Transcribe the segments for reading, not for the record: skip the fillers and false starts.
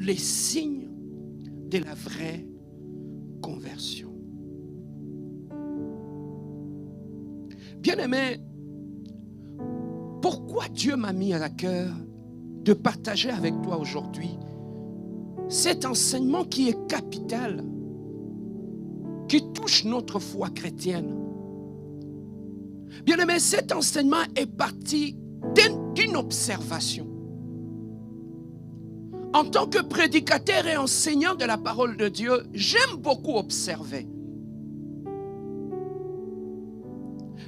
les signes de la vraie conversion. Bien-aimé, pourquoi Dieu m'a mis à cœur de partager avec toi aujourd'hui cet enseignement qui est capital, qui touche notre foi chrétienne? Bien-aimé, cet enseignement est parti d'une observation. En tant que prédicateur et enseignant de la parole de Dieu, j'aime beaucoup observer.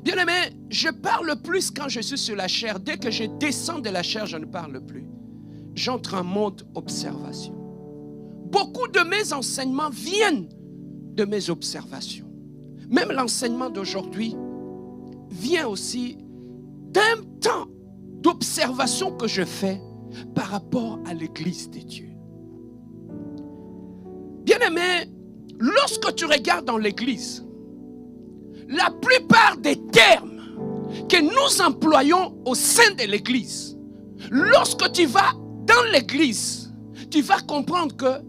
Bien-aimé, je parle plus quand je suis sur la chair. Dès que je descends de la chair, je ne parle plus. J'entre en mode observation. Beaucoup de mes enseignements viennent de mes observations. Même l'enseignement d'aujourd'hui vient aussi d'un temps d'observation que je fais par rapport à l'Église de Dieu. Bien-aimé, lorsque tu regardes dans l'Église, la plupart des termes que nous employons au sein de l'Église, lorsque tu vas dans l'Église, tu vas comprendre que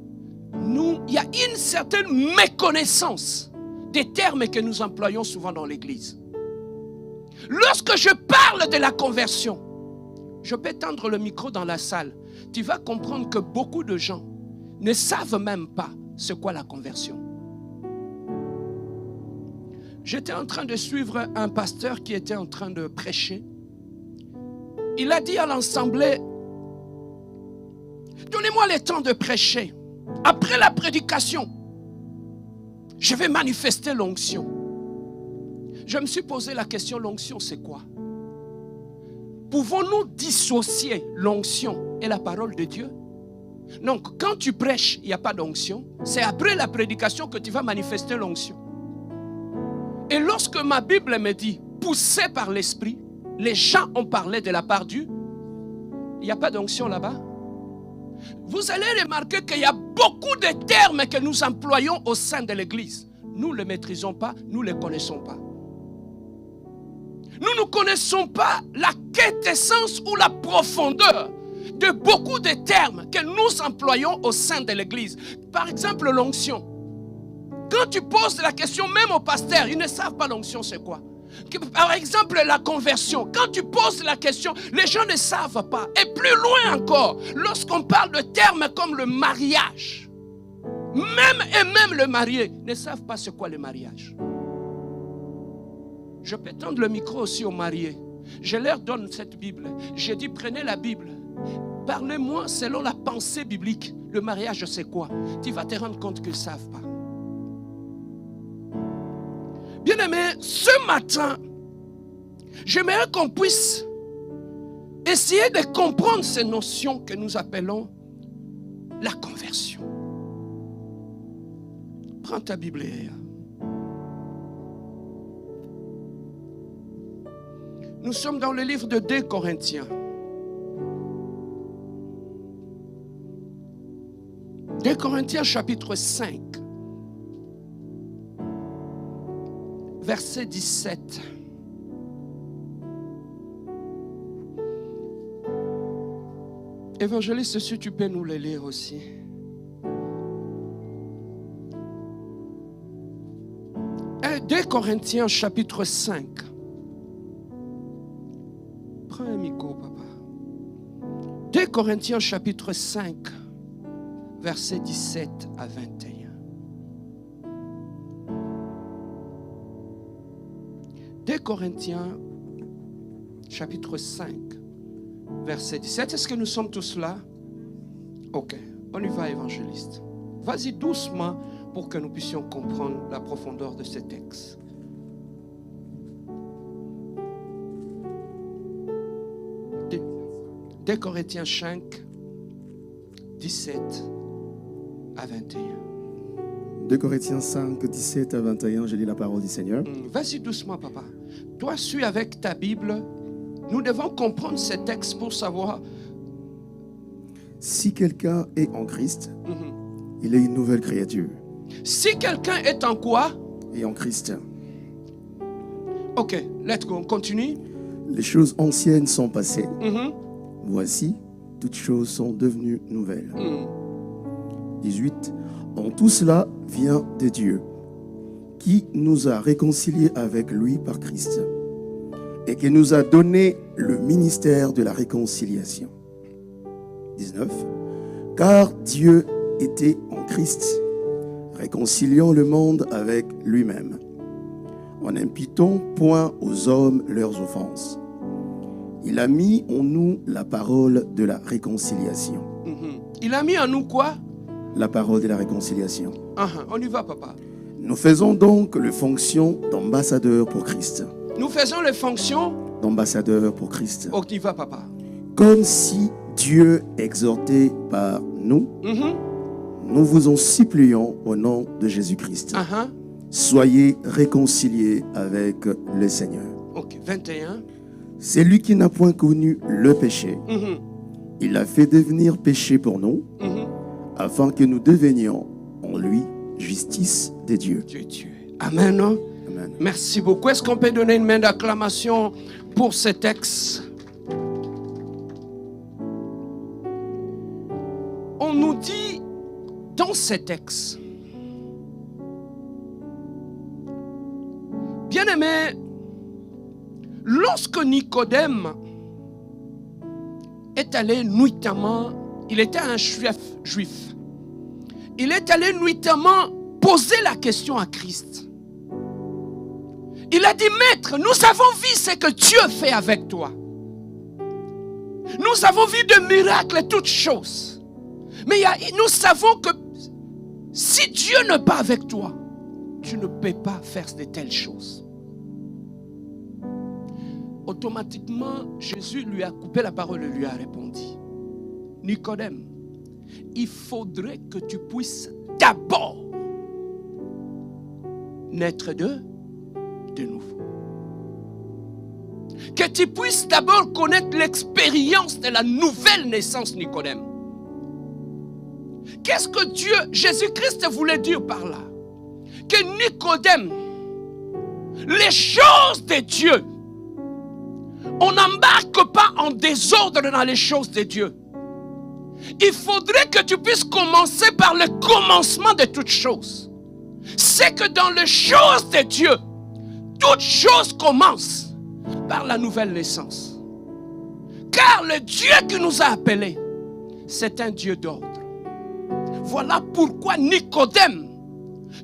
il y a une certaine méconnaissance des termes que nous employons souvent dans l'Église. Lorsque je parle de la conversion, je peux tendre le micro dans la salle. Tu vas comprendre que beaucoup de gens ne savent même pas ce qu'est la conversion. J'étais en train de suivre un pasteur qui était en train de prêcher. Il a dit à l'assemblée, donnez-moi le temps de prêcher. Après la prédication, je vais manifester l'onction. Je me suis posé la question, l'onction c'est quoi? Pouvons-nous dissocier l'onction et la parole de Dieu? Donc, quand tu prêches, il n'y a pas d'onction. C'est après la prédication que tu vas manifester l'onction. Et lorsque ma Bible me dit, poussé par l'Esprit, les gens ont parlé de la part du... Il n'y a pas d'onction là-bas. Vous allez remarquer qu'il y a beaucoup de termes que nous employons au sein de l'Église. Nous ne les maîtrisons pas, nous ne les connaissons pas. Nous ne connaissons pas la quintessence ou la profondeur de beaucoup de termes que nous employons au sein de l'Église. Par exemple, l'onction. Quand tu poses la question même aux pasteurs, ils ne savent pas l'onction c'est quoi. Par exemple, la conversion. Quand tu poses la question, les gens ne savent pas. Et plus loin encore, lorsqu'on parle de termes comme le mariage, même le marié ne savent pas ce qu'est le mariage. Je peux tendre le micro aussi aux mariés. Je leur donne cette Bible. Je dis, prenez la Bible. Parlez-moi selon la pensée biblique. Le mariage, c'est quoi? Tu vas te rendre compte qu'ils ne savent pas. Bien-aimé, ce matin, j'aimerais qu'on puisse essayer de comprendre ces notions que nous appelons la conversion. Prends ta Bible. Nous sommes dans le livre de 2 Corinthiens. 2 Corinthiens chapitre 5. Verset 17. Évangéliste, si tu peux nous le lire aussi. Et 2 Corinthiens chapitre 5. Prends un micro, papa. 2 Corinthiens chapitre 5, verset 17 à 21. 2 Corinthiens, chapitre 5, verset 17. Est-ce que nous sommes tous là? Ok, on y va, évangéliste. Vas-y doucement pour que nous puissions comprendre la profondeur de ce texte. 2 Corinthiens 5, 17 à 21. 2 Corinthiens 5, 17 à 21, je lis la parole du Seigneur. Vas-y doucement, papa. Toi, suis avec ta Bible. Nous devons comprendre ces textes pour savoir. Si quelqu'un est en Christ, il est une nouvelle créature. Si quelqu'un est en quoi? Et en Christ. Ok, let's go, on continue. Les choses anciennes sont passées. Voici, toutes choses sont devenues nouvelles. 18. En tout cela vient de Dieu, qui nous a réconciliés avec lui par Christ et qui nous a donné le ministère de la réconciliation. 19. Car Dieu était en Christ, réconciliant le monde avec lui-même, en n'imputant point aux hommes leurs offenses. Il a mis en nous la parole de la réconciliation. Il a mis en nous quoi? La parole de la réconciliation. On y va, papa. Nous faisons donc les fonctions d'ambassadeurs pour Christ. Nous faisons les fonctions D'ambassadeurs pour Christ. On y va, papa. Comme si Dieu exhortait par nous, nous vous en supplions au nom de Jésus-Christ. Soyez réconciliés avec le Seigneur. Ok, 21. C'est lui qui n'a point connu le péché. Il l'a fait devenir péché pour nous, afin que nous devenions en lui justice de Dieu. Amen. Amen. Merci beaucoup. Est-ce qu'on peut donner une main d'acclamation pour ce texte? On nous dit dans ce texte, bien-aimé, lorsque Nicodème est allé nuitamment, il était un juif, il est allé nuitamment poser la question à Christ. Il a dit, Maître, nous avons vu ce que Dieu fait avec toi. Nous avons vu de miracles et toutes choses. Mais nous savons que si Dieu n'est pas avec toi, tu ne peux pas faire de telles choses. Automatiquement, Jésus lui a coupé la parole et lui a répondu, Nicodème, il faudrait que tu puisses d'abord naître de nouveau. Que tu puisses d'abord connaître l'expérience de la nouvelle naissance, Nicodème. Qu'est-ce que Jésus-Christ voulait dire par là? Que Nicodème, les choses de Dieu, on n'embarque pas en désordre dans les choses de Dieu. Il faudrait que tu puisses commencer par le commencement de toutes choses. C'est que dans les choses de Dieu, toutes choses commencent par la nouvelle naissance. Car le Dieu qui nous a appelés, c'est un Dieu d'ordre. Voilà pourquoi Nicodème,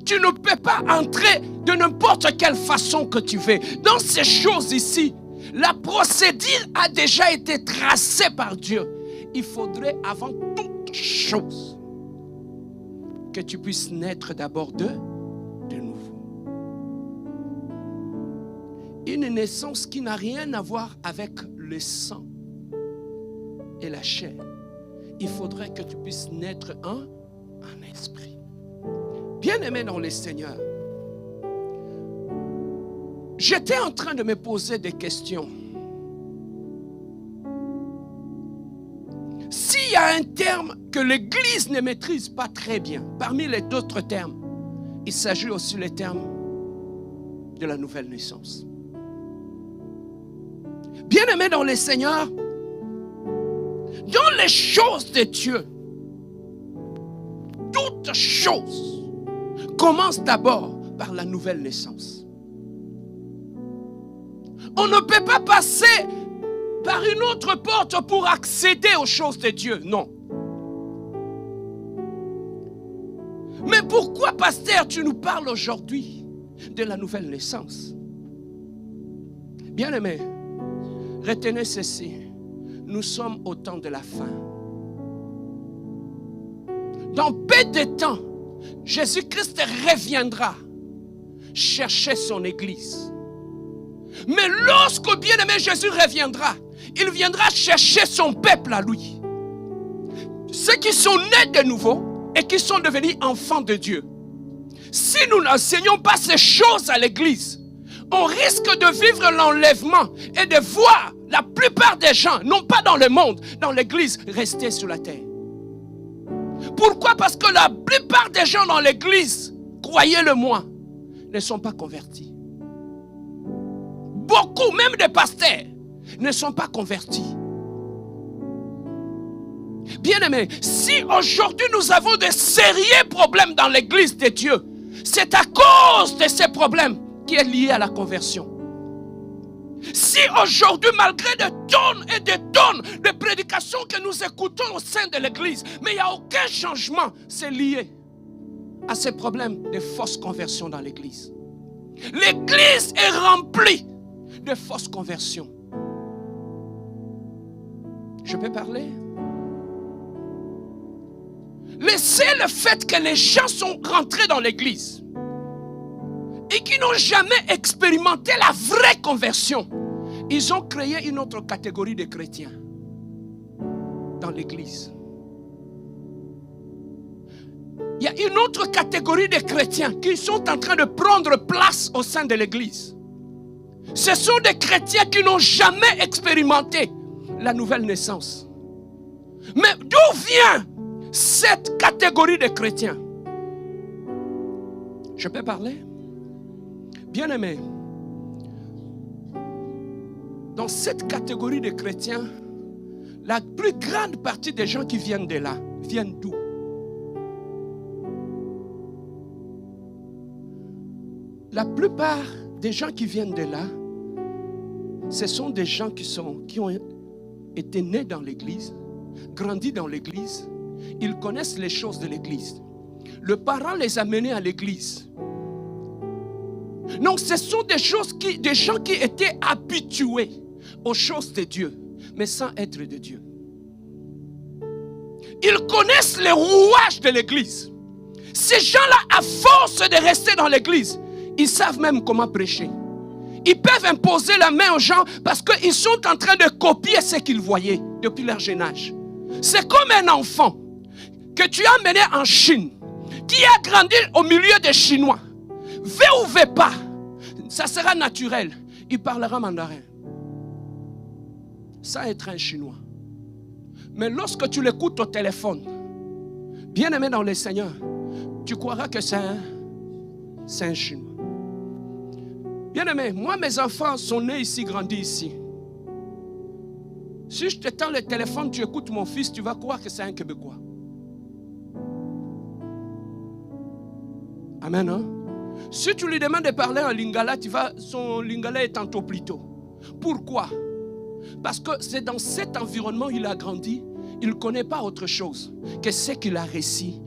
tu ne peux pas entrer de n'importe quelle façon que tu veux. Dans ces choses ici, la procédure a déjà été tracée par Dieu. Il faudrait avant toute chose que tu puisses naître d'abord de nouveau. Une naissance qui n'a rien à voir avec le sang et la chair. Il faudrait que tu puisses naître en esprit. Bien-aimé dans le Seigneur, j'étais en train de me poser des questions. S'il y a un terme que l'Église ne maîtrise pas très bien, parmi les autres termes, il s'agit aussi le terme de la nouvelle naissance. Bien-aimé dans le Seigneur, dans les choses de Dieu, toute chose commence d'abord par la nouvelle naissance. On ne peut pas passer par une autre porte pour accéder aux choses de Dieu, non. Mais pourquoi, pasteur, tu nous parles aujourd'hui de la nouvelle naissance? Bien-aimé, retenez ceci, nous sommes au temps de la fin. Dans peu de temps, Jésus-Christ reviendra chercher son Église. Mais lorsque bien-aimé Jésus reviendra, il viendra chercher son peuple à lui. Ceux qui sont nés de nouveau et qui sont devenus enfants de Dieu. Si nous n'enseignons pas ces choses à l'Église, on risque de vivre l'enlèvement et de voir la plupart des gens, non pas dans le monde, dans l'Église, rester sur la terre. Pourquoi? Parce que la plupart des gens dans l'Église, croyez-le moi, ne sont pas convertis. Beaucoup, même des pasteurs, ne sont pas convertis. Bien-aimés, si aujourd'hui nous avons de sérieux problèmes dans l'église de Dieu, c'est à cause de ces problèmes qui est lié à la conversion. Si aujourd'hui, malgré de tonnes et de tonnes de prédications que nous écoutons au sein de l'église, mais il n'y a aucun changement, c'est lié à ces problèmes de fausse conversion dans l'église. L'église est remplie de fausses conversions. Je peux parler? Laissez le fait que les gens sont rentrés dans l'église et qui n'ont jamais expérimenté la vraie conversion. Ils ont créé une autre catégorie de chrétiens dans l'église. Il y a une autre catégorie de chrétiens qui sont en train de prendre place au sein de l'église. Ce sont des chrétiens qui n'ont jamais expérimenté la nouvelle naissance. Mais d'où vient cette catégorie de chrétiens? Je peux parler? Bien-aimés, dans cette catégorie de chrétiens, la plus grande partie des gens qui viennent de là, viennent d'où? La plupart des gens qui viennent de là, ce sont des gens qui ont été nés dans l'église, grandis dans l'église, ils connaissent les choses de l'église. Le parent les a menés à l'église. Donc ce sont des gens qui étaient habitués aux choses de Dieu, mais sans être de Dieu. Ils connaissent les rouages de l'église. Ces gens-là, à force de rester dans l'église, ils savent même comment prêcher. Ils peuvent imposer la main aux gens parce qu'ils sont en train de copier ce qu'ils voyaient depuis leur jeune âge. C'est comme un enfant que tu as mené en Chine, qui a grandi au milieu des Chinois. Veut ou veut pas, ça sera naturel. Il parlera mandarin. Sans être un Chinois. Mais lorsque tu l'écoutes au téléphone, bien aimé dans le Seigneur, tu croiras que c'est un Chinois. Bien aimé, moi mes enfants sont nés ici, grandis ici. Si je te tends le téléphone, tu écoutes mon fils, tu vas croire que c'est un Québécois. Amen, hein? Si tu lui demandes de parler en lingala, son lingala est tantôt plus tôt. Pourquoi? Parce que c'est dans cet environnement où il a grandi. Il ne connaît pas autre chose que ce qu'il a réussi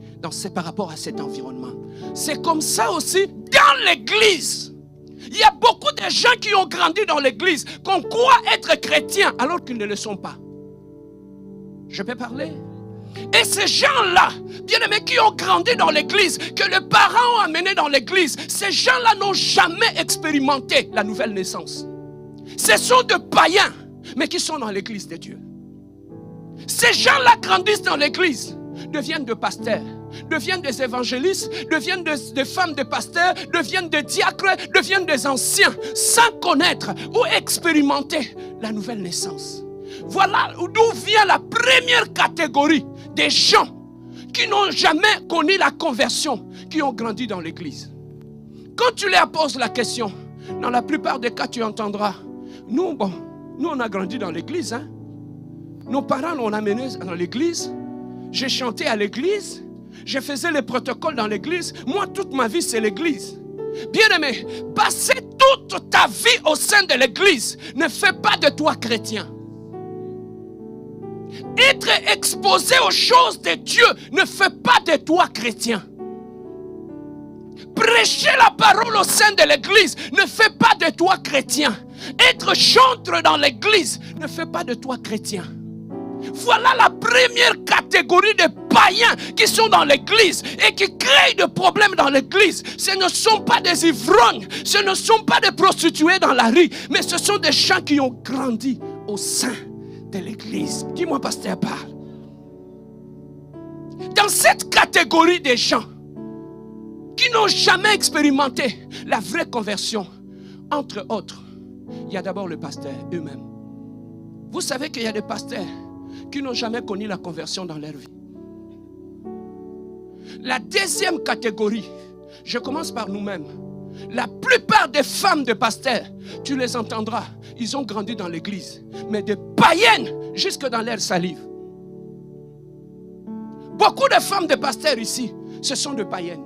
par rapport à cet environnement. C'est comme ça aussi dans l'église. Il y a beaucoup de gens qui ont grandi dans l'église, qu'on croit être chrétiens alors qu'ils ne le sont pas. Je peux parler? Et ces gens-là, bien-aimés, qui ont grandi dans l'église, que les parents ont amenés dans l'église, ces gens-là n'ont jamais expérimenté la nouvelle naissance. Ce sont des païens, mais qui sont dans l'église de Dieu. Ces gens-là grandissent dans l'église, deviennent des pasteurs, deviennent des évangélistes, deviennent des femmes de pasteurs, deviennent des diacres, deviennent des anciens, sans connaître ou expérimenter la nouvelle naissance. Voilà d'où vient la première catégorie des gens qui n'ont jamais connu la conversion, qui ont grandi dans l'église. Quand tu leur poses la question, dans la plupart des cas, tu entendras, nous on a grandi dans l'église, hein? Nos parents l'ont amené dans l'église, j'ai chanté à l'église, je faisais les protocoles dans l'église, moi toute ma vie c'est l'église. Bien-aimé, passer toute ta vie au sein de l'église ne fait pas de toi chrétien. Être exposé aux choses de Dieu ne fait pas de toi chrétien. Prêcher la parole au sein de l'église ne fait pas de toi chrétien. Être chanteur dans l'église ne fait pas de toi chrétien. Voilà la première catégorie de païens qui sont dans l'église et qui créent des problèmes dans l'église. Ce ne sont pas des ivrognes, ce ne sont pas des prostituées dans la rue, mais ce sont des gens qui ont grandi au sein de l'église. Dis-moi, pasteur, parle. Dans cette catégorie de gens qui n'ont jamais expérimenté la vraie conversion, entre autres, il y a d'abord le pasteur eux-mêmes. Vous savez qu'il y a des pasteurs qui n'ont jamais connu la conversion dans leur vie. La deuxième catégorie, je commence par nous-mêmes. La plupart des femmes de pasteurs, tu les entendras, ils ont grandi dans l'église, mais des païennes jusque dans leur salive. Beaucoup de femmes de pasteurs ici, ce sont de païennes.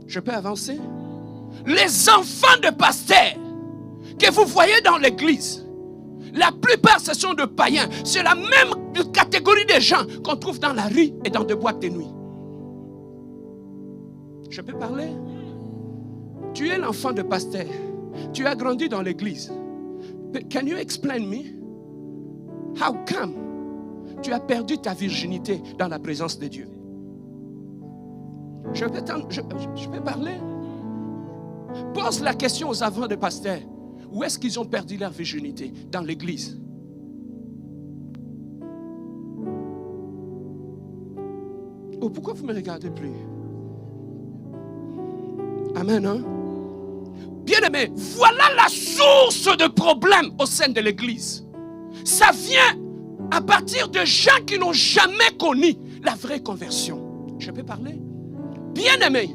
Je peux avancer? Les enfants de pasteurs que vous voyez dans l'église, la plupart ce sont de païens. C'est la même catégorie de gens qu'on trouve dans la rue et dans des boîtes de nuit. Je peux parler? Tu es l'enfant de pasteur. Tu as grandi dans l'église. Can you explain me? How come tu as perdu ta virginité dans la présence de Dieu? Je peux parler? Pose la question aux enfants de pasteurs. Où est-ce qu'ils ont perdu leur virginité? Dans l'église. Oh, pourquoi vous ne me regardez plus? Amen, hein? Bien-aimé, voilà la source de problème au sein de l'église. Ça vient à partir de gens qui n'ont jamais connu la vraie conversion. Je peux parler? Bien-aimé,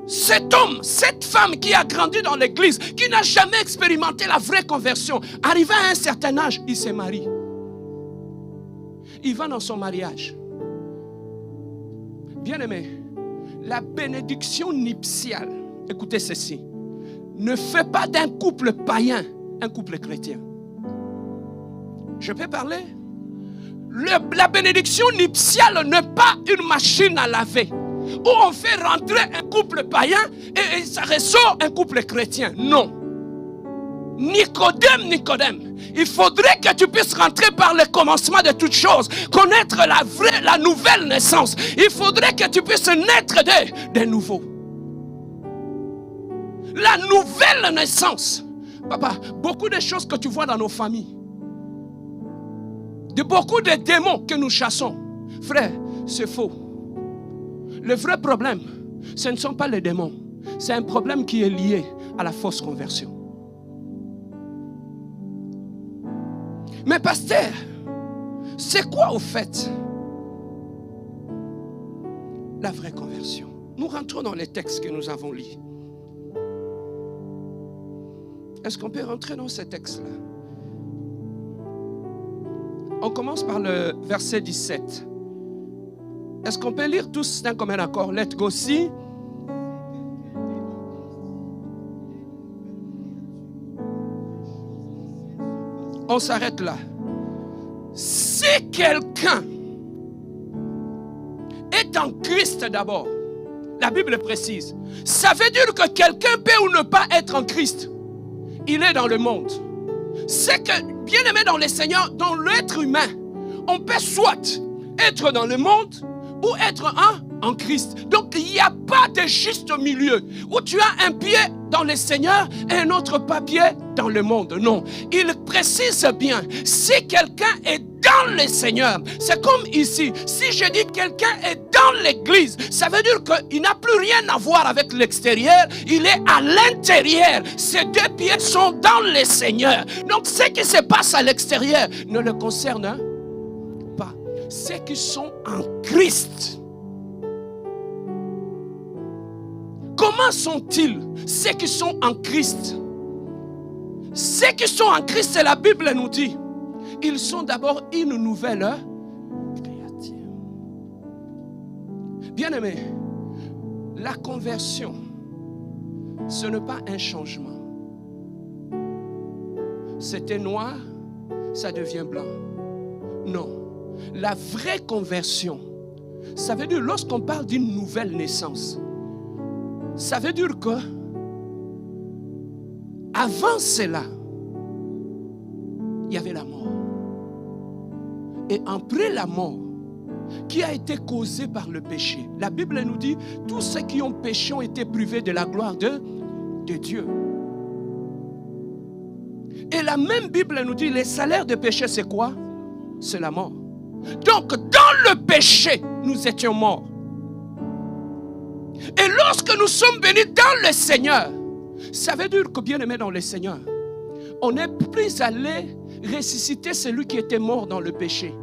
cet homme, cette femme qui a grandi dans l'église, qui n'a jamais expérimenté la vraie conversion, arrivé à un certain âge, il se marie. Il va dans son mariage. Bien-aimé, la bénédiction nuptiale, écoutez ceci, ne fait pas d'un couple païen un couple chrétien. Je peux parler? La bénédiction nuptiale n'est pas une machine à laver où on fait rentrer un couple païen et ça ressort un couple chrétien. Non. Nicodème, il faudrait que tu puisses rentrer par le commencement de toutes choses, connaître la nouvelle naissance. Il faudrait que tu puisses naître de nouveau. La nouvelle naissance. Papa, beaucoup de choses que tu vois dans nos familles, de beaucoup de démons que nous chassons, frère, c'est faux. Le vrai problème, ce ne sont pas les démons. C'est un problème qui est lié à la fausse conversion. Mais pasteur, c'est quoi au fait la vraie conversion? Nous rentrons dans les textes que nous avons lus. Est-ce qu'on peut rentrer dans ces textes-là? On commence par le verset 17. Est-ce qu'on peut lire tous d'un commun accord? Let's go, see. On s'arrête là. Si quelqu'un est en Christ d'abord, la Bible précise, ça veut dire que quelqu'un peut ou ne pas être en Christ. Il est dans le monde. C'est que, bien aimé dans le Seigneur, dans l'être humain, on peut soit être dans le monde ou être en Christ. Donc il n'y a pas de juste milieu où tu as un pied dans le Seigneur et un autre pied dans le monde. Non, il précise bien, si quelqu'un est dans le Seigneur, c'est comme ici, si je dis quelqu'un est dans l'église, ça veut dire qu'il n'a plus rien à voir avec l'extérieur, il est à l'intérieur. Ces deux pieds sont dans le Seigneur. Donc ce qui se passe à l'extérieur ne le concerne pas. Ceux qui sont en Christ, comment sont-ils ceux qui sont en Christ? Ceux qui sont en Christ, c'est la Bible nous dit, ils sont d'abord une nouvelle créature. Bien-aimé, la conversion, ce n'est pas un changement. C'était noir, ça devient blanc. Non. La vraie conversion, ça veut dire lorsqu'on parle d'une nouvelle naissance, ça veut dire que avant cela, il y avait la mort. Et après la mort, qui a été causée par le péché, la Bible nous dit, tous ceux qui ont péché ont été privés de la gloire de Dieu. Et la même Bible nous dit, le salaire du péché, c'est quoi? C'est la mort. Donc, dans le péché, nous étions morts. Et lorsque nous sommes venus dans le Seigneur, ça veut dire que, bien aimé dans le Seigneur, on n'est plus allé ressusciter celui qui était mort dans le péché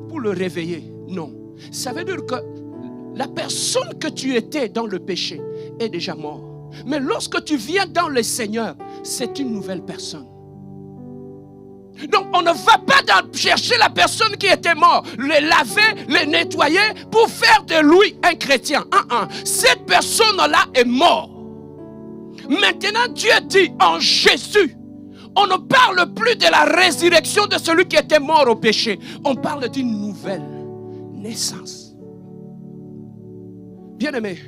pour le réveiller. Non. Ça veut dire que la personne que tu étais dans le péché est déjà morte. Mais lorsque tu viens dans le Seigneur, c'est une nouvelle personne. Donc, on ne va pas chercher la personne qui était morte, le laver, le nettoyer pour faire de lui un chrétien. Cette personne-là est morte. Maintenant, Dieu dit en Jésus, on ne parle plus de la résurrection de celui qui était mort au péché. On parle d'une nouvelle naissance. Bien-aimé,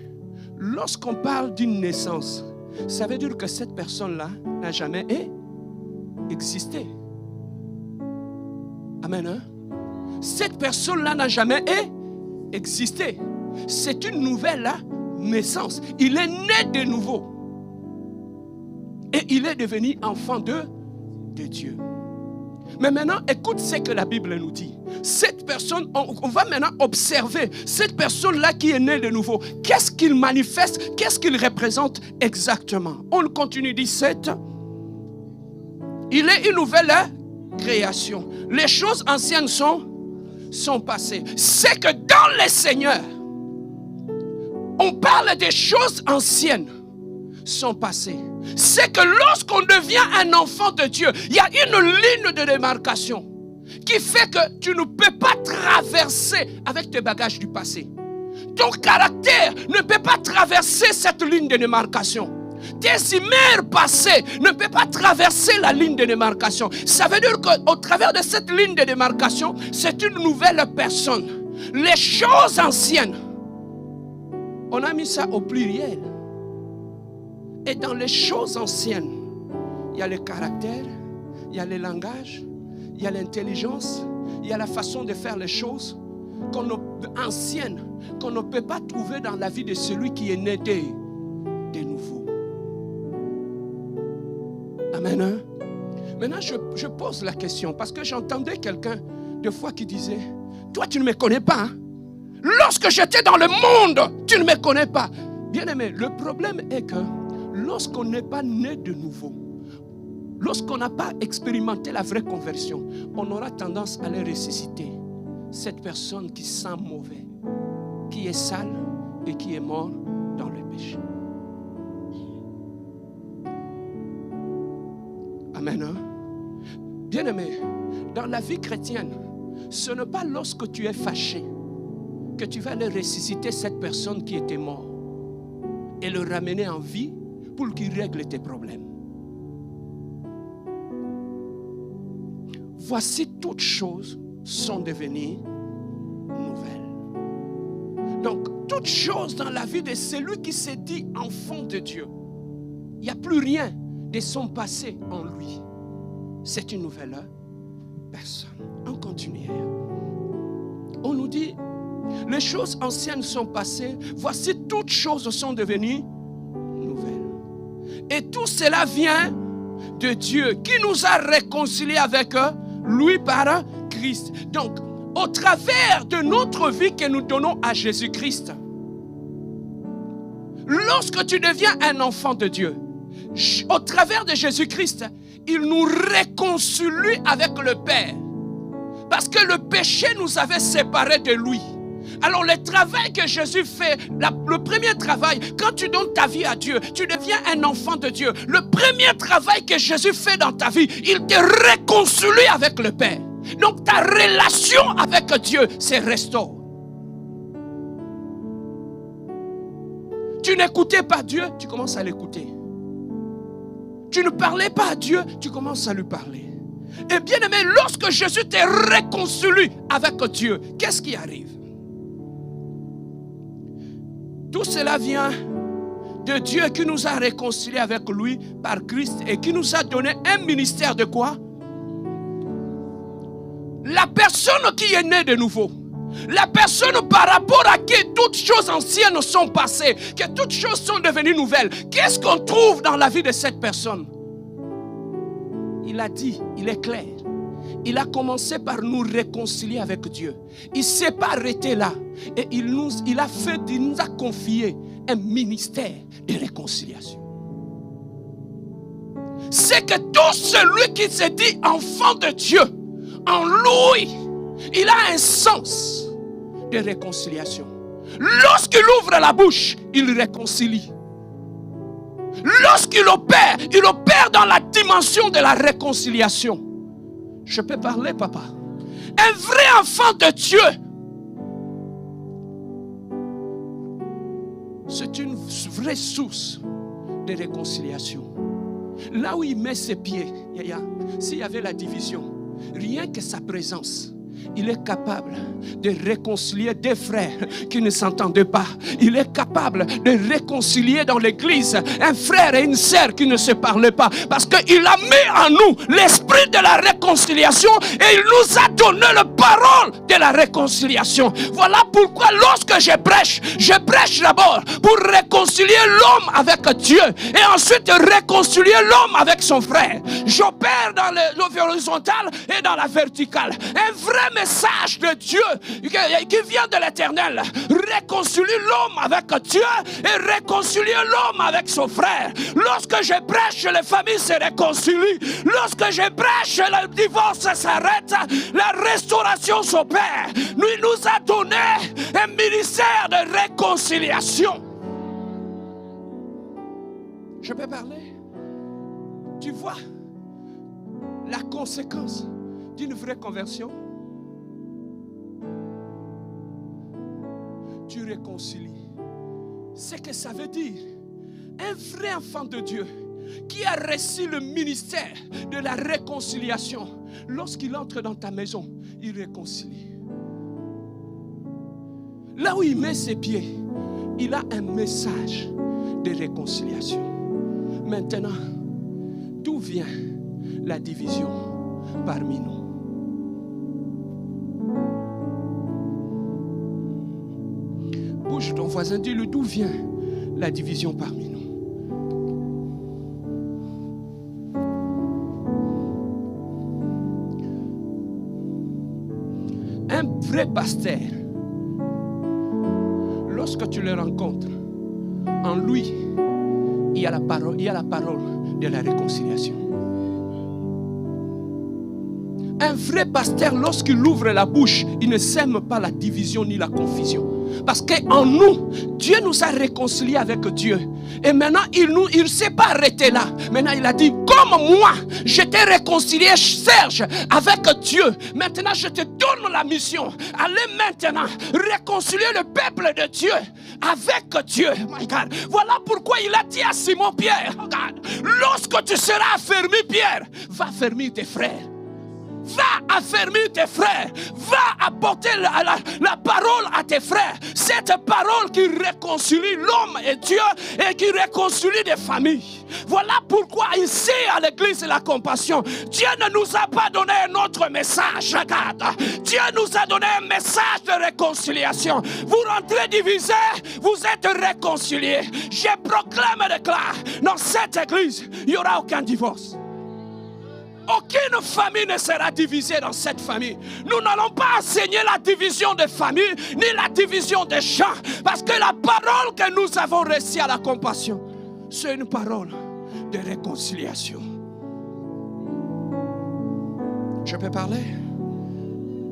lorsqu'on parle d'une naissance, ça veut dire que cette personne-là n'a jamais existé. Amen. Hein? Cette personne-là n'a jamais existé. C'est une nouvelle naissance. Il est né de nouveau. Et il est devenu enfant de Dieu. Mais maintenant, écoute ce que la Bible nous dit. Cette personne, on va maintenant observer cette personne-là qui est née de nouveau. Qu'est-ce qu'il manifeste? Qu'est-ce qu'il représente exactement? On continue 17. Il est une nouvelle création. Les choses anciennes sont passées. C'est que dans le Seigneur, on parle des choses anciennes sont passées. C'est que lorsqu'on devient un enfant de Dieu, il y a une ligne de démarcation qui fait que tu ne peux pas traverser avec tes bagages du passé. Ton caractère ne peut pas traverser cette ligne de démarcation. Tes humeurs passées ne peuvent pas traverser la ligne de démarcation. Ça veut dire qu'au travers de cette ligne de démarcation, c'est une nouvelle personne. Les choses anciennes, on a mis ça au pluriel. Et dans les choses anciennes, il y a le caractère, il y a le langage, il y a l'intelligence, il y a la façon de faire les choses anciennes qu'on ne peut pas trouver dans la vie de celui qui est né de nouveau. Amen. Hein? Maintenant, je pose la question parce que j'entendais quelqu'un des fois qui disait, toi tu ne me connais pas. Hein? Lorsque j'étais dans le monde, tu ne me connais pas. Bien aimé, le problème est que lorsqu'on n'est pas né de nouveau, lorsqu'on n'a pas expérimenté la vraie conversion, on aura tendance à les ressusciter. Cette personne qui sent mauvais, qui est sale et qui est mort dans le péché. Amen. Hein? Bien-aimé, dans la vie chrétienne, ce n'est pas lorsque tu es fâché que tu vas aller ressusciter cette personne qui était morte et le ramener en vie pour qu'il règle tes problèmes. Voici toutes choses sont devenues nouvelles. Donc, toutes choses dans la vie de celui qui s'est dit enfant de Dieu, il n'y a plus rien de son passé en lui. C'est une nouvelle personne. On continue. On nous dit, les choses anciennes sont passées, voici toutes choses sont devenues nouvelles. Et tout cela vient de Dieu qui nous a réconciliés avec lui par Christ. Donc, au travers de notre vie que nous donnons à Jésus-Christ, lorsque tu deviens un enfant de Dieu, au travers de Jésus-Christ, il nous réconcilie avec le Père. Parce que le péché nous avait séparés de lui. Alors le travail que Jésus fait, le premier travail, quand tu donnes ta vie à Dieu, tu deviens un enfant de Dieu. Le premier travail que Jésus fait dans ta vie, il te réconcilie avec le Père. Donc ta relation avec Dieu se restaure. Tu n'écoutais pas Dieu, tu commences à l'écouter. Tu ne parlais pas à Dieu, tu commences à lui parler. Et bien aimé, lorsque Jésus te réconcilie avec Dieu, qu'est-ce qui arrive? Tout cela vient de Dieu qui nous a réconciliés avec lui par Christ et qui nous a donné un ministère de quoi? La personne qui est née de nouveau. La personne par rapport à qui toutes choses anciennes sont passées, que toutes choses sont devenues nouvelles. Qu'est-ce qu'on trouve dans la vie de cette personne? Il a dit, il est clair. Il a commencé par nous réconcilier avec Dieu. Il ne s'est pas arrêté là. Et il nous a confié un ministère de réconciliation. C'est que tout celui qui se dit enfant de Dieu, en lui, il a un sens de réconciliation. Lorsqu'il ouvre la bouche, il réconcilie. Lorsqu'il opère dans la dimension de la réconciliation. Je peux parler, papa. Un vrai enfant de Dieu, c'est une vraie source de réconciliation. Là où il met ses pieds, s'il y avait la division, rien que sa présence, il est capable de réconcilier des frères qui ne s'entendaient pas. Il est capable de réconcilier dans l'église un frère et une sœur qui ne se parlaient pas. Parce qu'il a mis en nous l'esprit de la réconciliation et il nous a donné la parole de la réconciliation. Voilà pourquoi lorsque je prêche d'abord pour réconcilier l'homme avec Dieu et ensuite réconcilier l'homme avec son frère. J'opère dans l'horizontal et dans la verticale. Un vrai message de Dieu qui vient de l'Éternel. Réconcilier l'homme avec Dieu et réconcilier l'homme avec son frère. Lorsque je prêche, les familles se réconcilient. Lorsque je prêche, le divorce s'arrête. La restauration s'opère. Lui nous a donné un ministère de réconciliation. Je peux parler? Tu vois la conséquence d'une vraie conversion? Tu réconcilies. C'est que ça veut dire un vrai enfant de Dieu qui a reçu le ministère de la réconciliation. Lorsqu'il entre dans ta maison, il réconcilie. Là où il met ses pieds, il a un message de réconciliation. Maintenant, d'où vient la division parmi nous? Bouge ton voisin, dis-le, d'où vient la division parmi nous? Un vrai pasteur, lorsque tu le rencontres, en lui, il y a la parole de la réconciliation. Un vrai pasteur, lorsqu'il ouvre la bouche, il ne sème pas la division ni la confusion. Parce qu'en nous, Dieu nous a réconciliés avec Dieu. Et maintenant, il ne s'est pas arrêté là. Maintenant, il a dit, comme moi, je t'ai réconcilié, Serge, avec Dieu. Maintenant, je te donne la mission. Allez maintenant réconcilier le peuple de Dieu avec Dieu. My God. Voilà pourquoi il a dit à Simon Pierre, regarde, lorsque tu seras affermi, Pierre, va affermir tes frères. Va affermir tes frères. Va apporter la parole à tes frères. Cette parole qui réconcilie l'homme et Dieu et qui réconcilie des familles. Voilà pourquoi ici à l'église de la compassion, Dieu ne nous a pas donné un autre message. Regarde, Dieu nous a donné un message de réconciliation. Vous rentrez divisés, vous êtes réconciliés. Je proclame et déclare, dans cette église, il n'y aura aucun divorce. Aucune famille ne sera divisée dans cette famille. Nous n'allons pas enseigner la division de famille ni la division des gens. Parce que la parole que nous avons reçue à la compassion, c'est une parole de réconciliation. Je peux parler?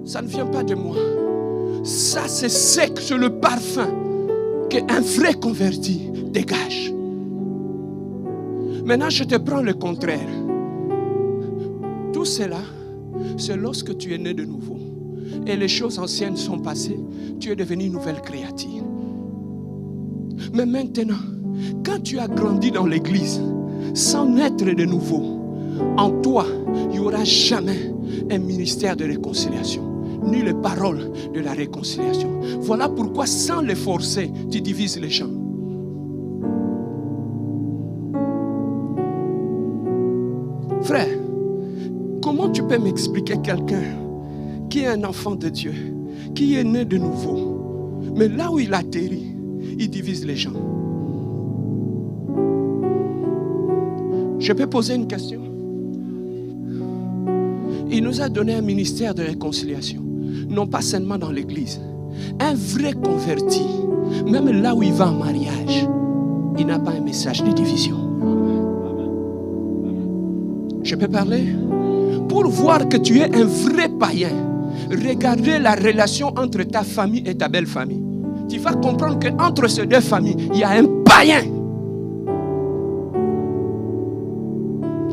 Ça ne vient pas de moi. Ça, c'est le parfum qu'un vrai converti dégage. Maintenant, je te prends le contraire. Tout cela, c'est lorsque tu es né de nouveau. Et les choses anciennes sont passées. Tu es devenu une nouvelle créature. Mais maintenant, quand tu as grandi dans l'église, sans naître de nouveau, en toi, il n'y aura jamais un ministère de réconciliation, ni les paroles de la réconciliation. Voilà pourquoi, sans les forcer, tu divises les gens. Frère, comment tu peux m'expliquer quelqu'un qui est un enfant de Dieu, qui est né de nouveau, mais là où il atterrit, il divise les gens? Je peux poser une question? Il nous a donné un ministère de réconciliation, non pas seulement dans l'église. Un vrai converti, même là où il va en mariage, il n'a pas un message de division. Je peux parler? Pour voir que tu es un vrai païen, regardez la relation entre ta famille et ta belle famille. Tu vas comprendre qu'entre ces deux familles, il y a un païen.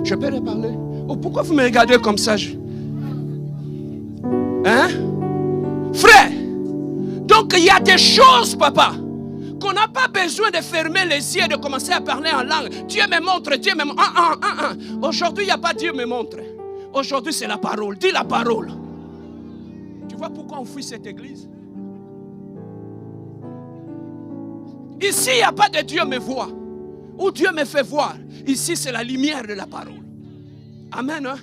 Je peux le parler? Oh, pourquoi vous me regardez comme ça? Hein? Frère, donc il y a des choses, papa, qu'on n'a pas besoin de fermer les yeux et de commencer à parler en langue. Dieu me montre, Dieu me montre. Aujourd'hui, il n'y a pas Dieu me montre. Aujourd'hui, c'est la parole. Dis la parole. Tu vois pourquoi on fuit cette église? Ici, il n'y a pas de Dieu me voit. Ou Dieu me fait voir. Ici, c'est la lumière de la parole. Amen. Hein?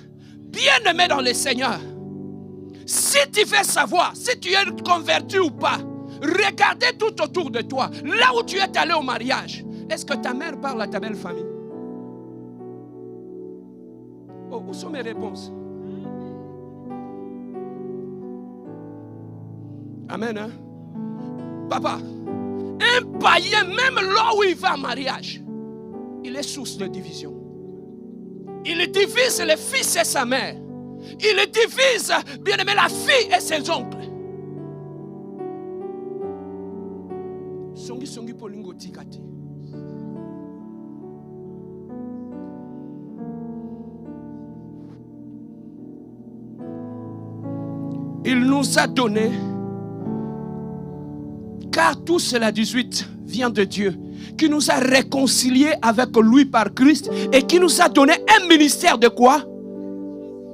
Bien-aimé dans le Seigneur. Si tu veux savoir si tu es converti ou pas, regardez tout autour de toi. Là où tu es allé au mariage, est-ce que ta mère parle à ta belle famille? Oh, où sont mes réponses? Amen. Hein? Papa, un païen, même là où il va en mariage, il est source de division. Il divise le fils et sa mère. Il divise, bien aimé, la fille et ses oncles. Songi songi polingo tikati. Il nous a donné, car tout cela, 18, vient de Dieu, qui nous a réconciliés avec lui par Christ et qui nous a donné un ministère de quoi?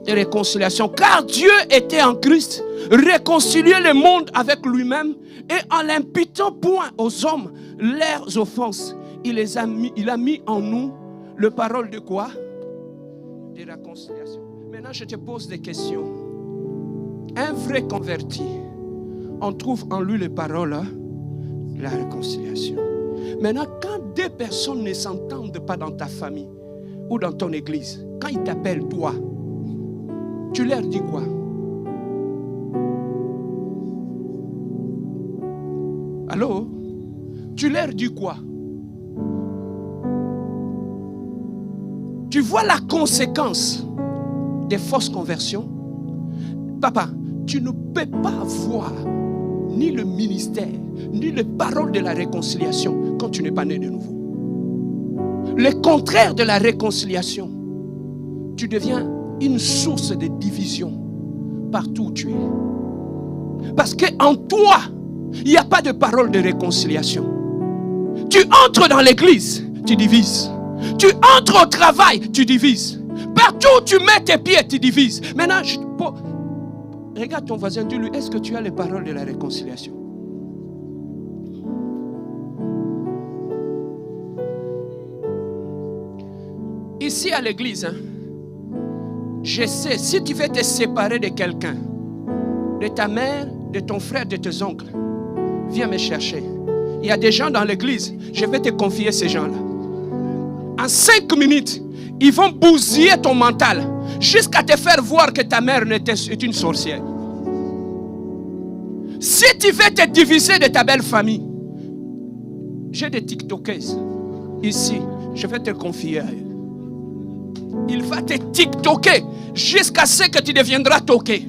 De réconciliation. Car Dieu était en Christ, réconcilier le monde avec lui-même et en l'imputant point aux hommes leurs offenses. Il a mis en nous le parole de quoi? De réconciliation. Maintenant, je te pose des questions. Un vrai converti, on trouve en lui les paroles de la réconciliation. Maintenant, quand deux personnes ne s'entendent pas dans ta famille ou dans ton église, quand ils t'appellent toi, tu leur dis quoi? Allô? Tu leur dis quoi? Tu vois la conséquence des fausses conversions? Papa, tu ne peux pas voir ni le ministère, ni les paroles de la réconciliation quand tu n'es pas né de nouveau. Le contraire de la réconciliation, tu deviens une source de division partout où tu es. Parce qu'en toi, il n'y a pas de parole de réconciliation. Tu entres dans l'église, tu divises. Tu entres au travail, tu divises. Partout où tu mets tes pieds, tu divises. Maintenant, regarde ton voisin, dis-lui, est-ce que tu as les paroles de la réconciliation? Ici à l'église, je sais, si tu veux te séparer de quelqu'un, de ta mère, de ton frère, de tes oncles, viens me chercher. Il y a des gens dans l'église, je vais te confier ces gens-là. En 5 minutes, ils vont bousiller ton mental jusqu'à te faire voir que ta mère est une sorcière. Si tu veux te diviser de ta belle famille, j'ai des TikTokers ici, je vais te confier à eux. Il va te TikToker jusqu'à ce que tu deviendras toqué.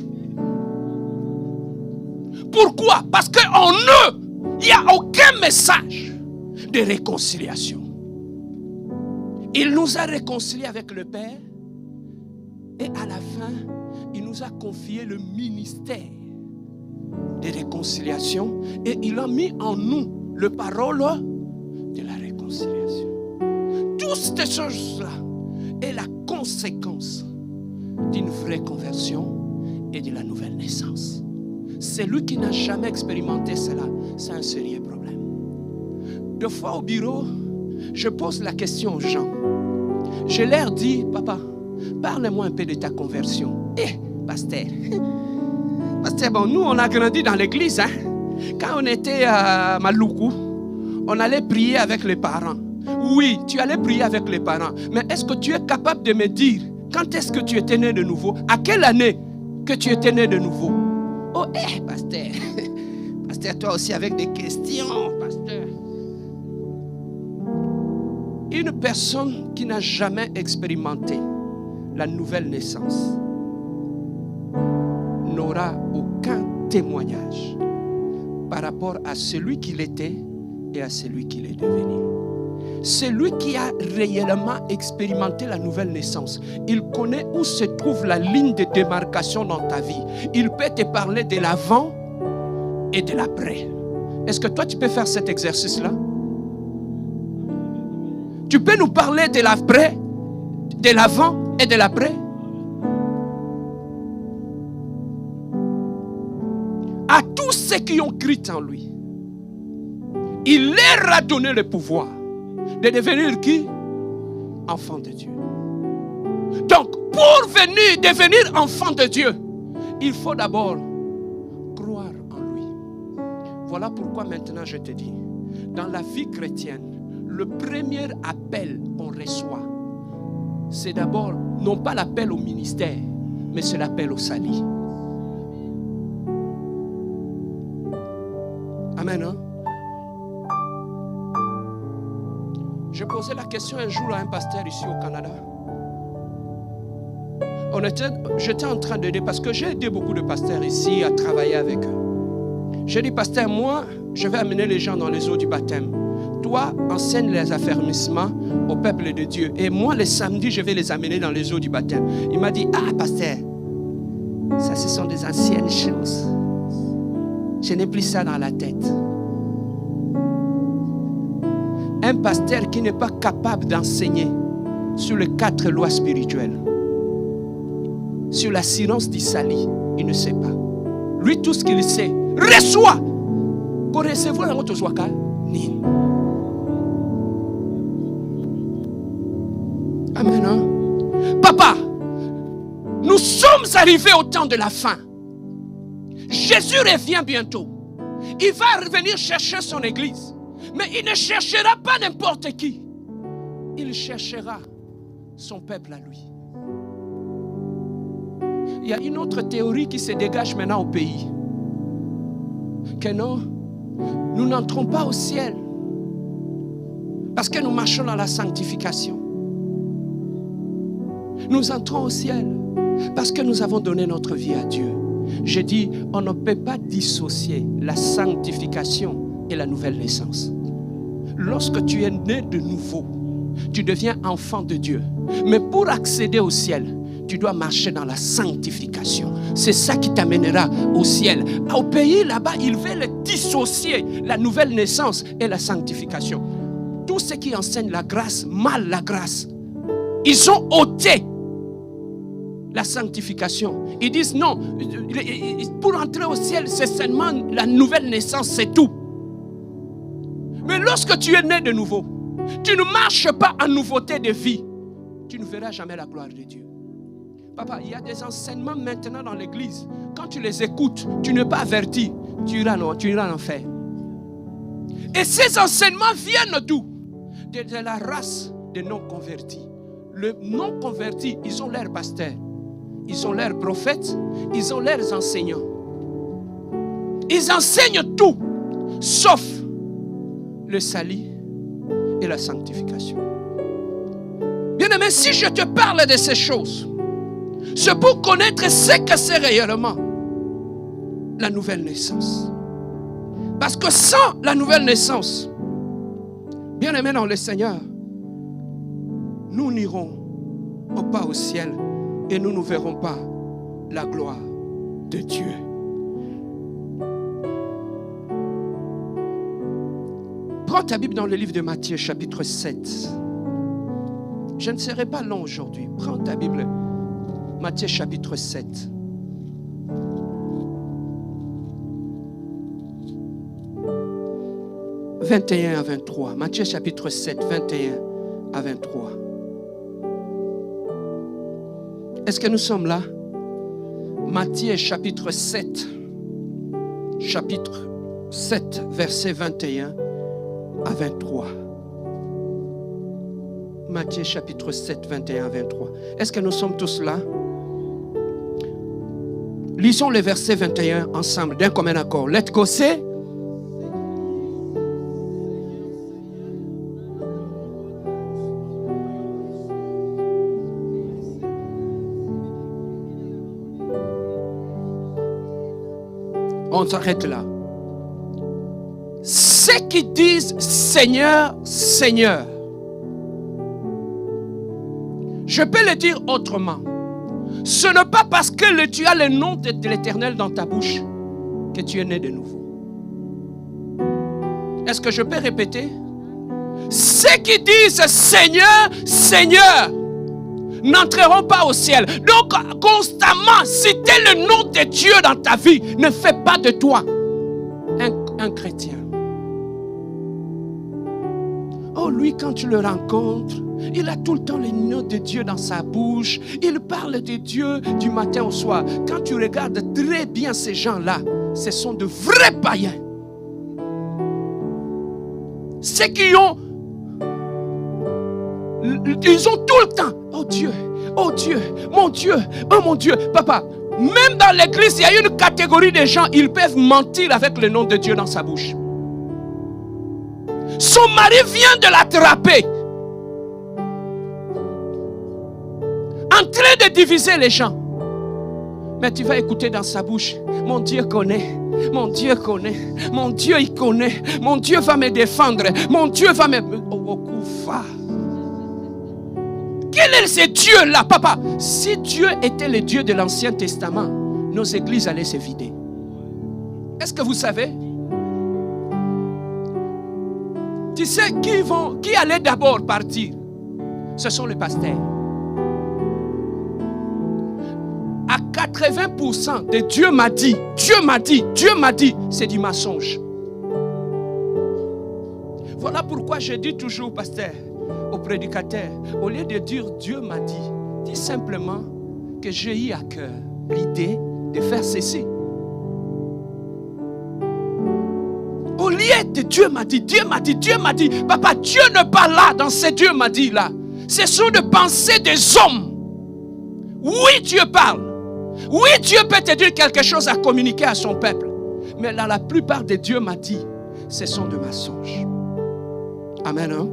Pourquoi? Parce qu'en eux, il n'y a aucun message de réconciliation. Il nous a réconciliés avec le Père et à la fin, il nous a confié le ministère de réconciliation et il a mis en nous le parole de la réconciliation. Toutes ces choses-là est la conséquence d'une vraie conversion et de la nouvelle naissance. Celui qui n'a jamais expérimenté cela, c'est un sérieux problème. Deux fois au bureau, je pose la question aux gens. Je leur dis, papa, parle-moi un peu de ta conversion. Pasteur, bon, nous on a grandi dans l'église. Hein? Quand on était à Maluku, on allait prier avec les parents. Oui, tu allais prier avec les parents. Mais est-ce que tu es capable de me dire quand est-ce que tu étais né de nouveau? À quelle année que tu étais né de nouveau? Oh, pasteur. Pasteur, toi aussi avec des questions, pasteur. Une personne qui n'a jamais expérimenté la nouvelle naissance n'aura aucun témoignage par rapport à celui qu'il était et à celui qu'il est devenu. C'est lui qui a réellement expérimenté la nouvelle naissance. Il connaît où se trouve la ligne de démarcation dans ta vie. Il peut te parler de l'avant et de l'après. Est-ce que toi tu peux faire cet exercice-là? Tu peux nous parler de l'après, de l'avant et de l'après? À tous ceux qui ont cru en lui, il leur a donné le pouvoir de devenir qui? Enfants de Dieu. Donc, pour devenir enfant de Dieu, il faut d'abord croire en lui. Voilà pourquoi maintenant je te dis, dans la vie chrétienne, le premier appel qu'on reçoit, c'est d'abord, non pas l'appel au ministère, mais c'est l'appel au salut. Amen. Hein? Je posais la question un jour à un pasteur ici au Canada. J'étais en train d'aider, parce que j'ai aidé beaucoup de pasteurs ici à travailler avec eux. J'ai dit, pasteur, moi, je vais amener les gens dans les eaux du baptême. Toi, enseigne les affermissements au peuple de Dieu. Et moi, le samedi, je vais les amener dans les eaux du baptême. Il m'a dit, ah, pasteur, ça, ce sont des anciennes choses. Je n'ai plus ça dans la tête. Un pasteur qui n'est pas capable d'enseigner sur les 4 lois spirituelles, sur la silence du salut, il ne sait pas. Lui, tout ce qu'il sait, reçoit. Pour recevoir un autre joie, Nin. Amen. Hein? Papa, nous sommes arrivés au temps de la fin. Jésus revient bientôt. Il va revenir chercher son église. Mais il ne cherchera pas n'importe qui. Il cherchera son peuple à lui. Il y a une autre théorie qui se dégage maintenant au pays. Que non, nous n'entrons pas au ciel parce que nous marchons dans la sanctification. Nous entrons au ciel parce que nous avons donné notre vie à Dieu. J'ai dit, on ne peut pas dissocier la sanctification et la nouvelle naissance. Lorsque tu es né de nouveau, tu deviens enfant de Dieu. Mais pour accéder au ciel, tu dois marcher dans la sanctification. C'est ça qui t'amènera au ciel. Au pays là-bas, ils veulent dissocier la nouvelle naissance et la sanctification. Tous ceux qui enseignent la grâce, mal la grâce, ils ont ôté la sanctification. Ils disent non, pour entrer au ciel, c'est seulement la nouvelle naissance, c'est tout. Mais lorsque tu es né de nouveau, tu ne marches pas en nouveauté de vie, tu ne verras jamais la gloire de Dieu. Papa, il y a des enseignements maintenant dans l'église. Quand tu les écoutes, tu n'es pas averti, tu iras en enfer. Et ces enseignements viennent d'où? De la race des non-convertis. Les non-convertis, ils ont leurs pasteurs, ils ont leurs prophètes, ils ont leurs enseignants. Ils enseignent tout, sauf le salut et la sanctification. Bien-aimé, si je te parle de ces choses, c'est pour connaître ce que c'est réellement la nouvelle naissance. Parce que sans la nouvelle naissance, bien-aimé dans le Seigneur, nous n'irons pas au ciel et nous ne verrons pas la gloire de Dieu. Prends ta Bible dans le livre de Matthieu, chapitre 7. Je ne serai pas long aujourd'hui. Prends ta Bible, Matthieu, chapitre 7. « 21 à 23. Matthieu, chapitre 7, 21 à 23. Est-ce que nous sommes là? Matthieu, chapitre 7. Chapitre 7, verset 21 à 23. Matthieu chapitre 7, 21 à 23. Est-ce que nous sommes tous là? Lisons le verset 21 ensemble, d'un commun accord. Let's go, say. On s'arrête là. Ceux qui disent Seigneur, Seigneur, Je peux le dire autrement. Ce n'est pas parce que tu as le nom de l'Éternel dans ta bouche que tu es né de nouveau. Est-ce que je peux répéter? Ceux qui disent Seigneur, Seigneur, n'entreront pas au ciel. Donc, constamment, citer le nom de Dieu dans ta vie ne fait pas de toi un chrétien. Oh, lui, quand tu le rencontres, il a tout le temps les noms de Dieu dans sa bouche. Il parle de Dieu du matin au soir. Quand tu regardes très bien ces gens-là, ce sont de vrais païens. Ceux qui ont, ils ont tout le temps, oh Dieu, oh Dieu, mon Dieu, oh mon Dieu. Papa, même dans l'église, il y a une catégorie de gens, ils peuvent mentir avec le nom de Dieu dans sa bouche. Son mari vient de l'attraper, en train de diviser les gens. Mais tu vas écouter dans sa bouche, mon Dieu connaît, mon Dieu connaît, mon Dieu il connaît, mon Dieu va me défendre, mon Dieu va me... Quel est ce Dieu-là, papa? Si Dieu était le Dieu de l'Ancien Testament, nos églises allaient se vider. Est-ce que vous savez? Tu sais qui allait d'abord partir? Ce sont les pasteurs. À 80% de Dieu m'a dit, c'est du mensonge. Voilà pourquoi je dis toujours, pasteur, aux prédicateurs, au lieu de dire Dieu m'a dit, dis simplement que j'ai eu à cœur l'idée de faire ceci. Au lieu de Dieu m'a dit, papa, Dieu n'est pas là dans ces Dieu m'a dit là. Ce sont des pensées des hommes. Oui, Dieu parle. Oui, Dieu peut te dire quelque chose à communiquer à son peuple. Mais là, la plupart des dieux m'a dit, ce sont des mensonges. Amen. Hein?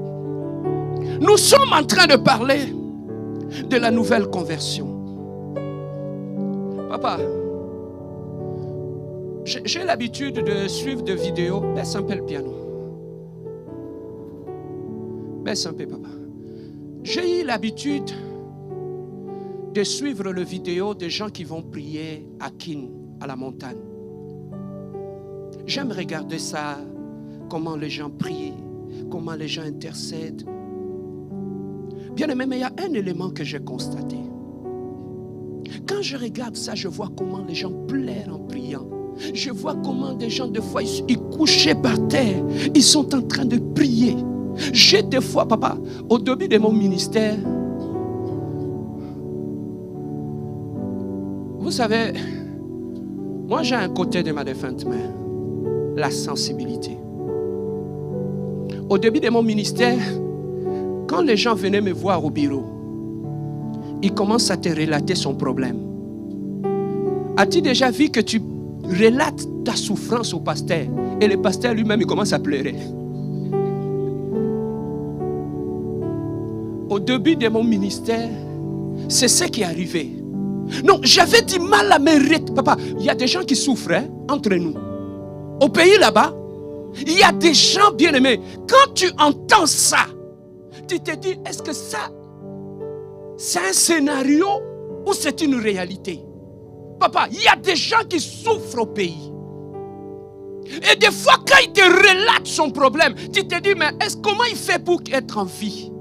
Nous sommes en train de parler de la nouvelle conversion. Papa, j'ai l'habitude de suivre des vidéos. Baisse un peu le piano. Baisse un peu, papa. J'ai eu l'habitude de suivre les vidéos des gens qui vont prier à Kin, à la montagne. J'aime regarder ça, comment les gens prient, comment les gens intercèdent. Bien aimé, mais il y a un élément que j'ai constaté. Quand je regarde ça, je vois comment les gens pleurent en priant. Je vois comment des gens, des fois, ils couchent par terre. Ils sont en train de prier. J'ai des fois, papa, au début de mon ministère, vous savez, moi j'ai un côté de ma défunte mère, la sensibilité. Au début de mon ministère, quand les gens venaient me voir au bureau, ils commencent à te relater son problème. As-tu déjà vu que tu relates ta souffrance au pasteur et le pasteur lui-même il commence à pleurer? Au début de mon ministère, c'est ce qui est arrivé. Non, j'avais du mal à me retenir. Papa, il y a des gens qui souffrent entre nous. Au pays là-bas, il y a des gens bien aimés. Quand tu entends ça, tu te dis, est-ce que ça, c'est un scénario ou c'est une réalité? Papa, il y a des gens qui souffrent au pays. Et des fois, quand il te relate son problème, tu te dis, mais comment il fait pour être en vie?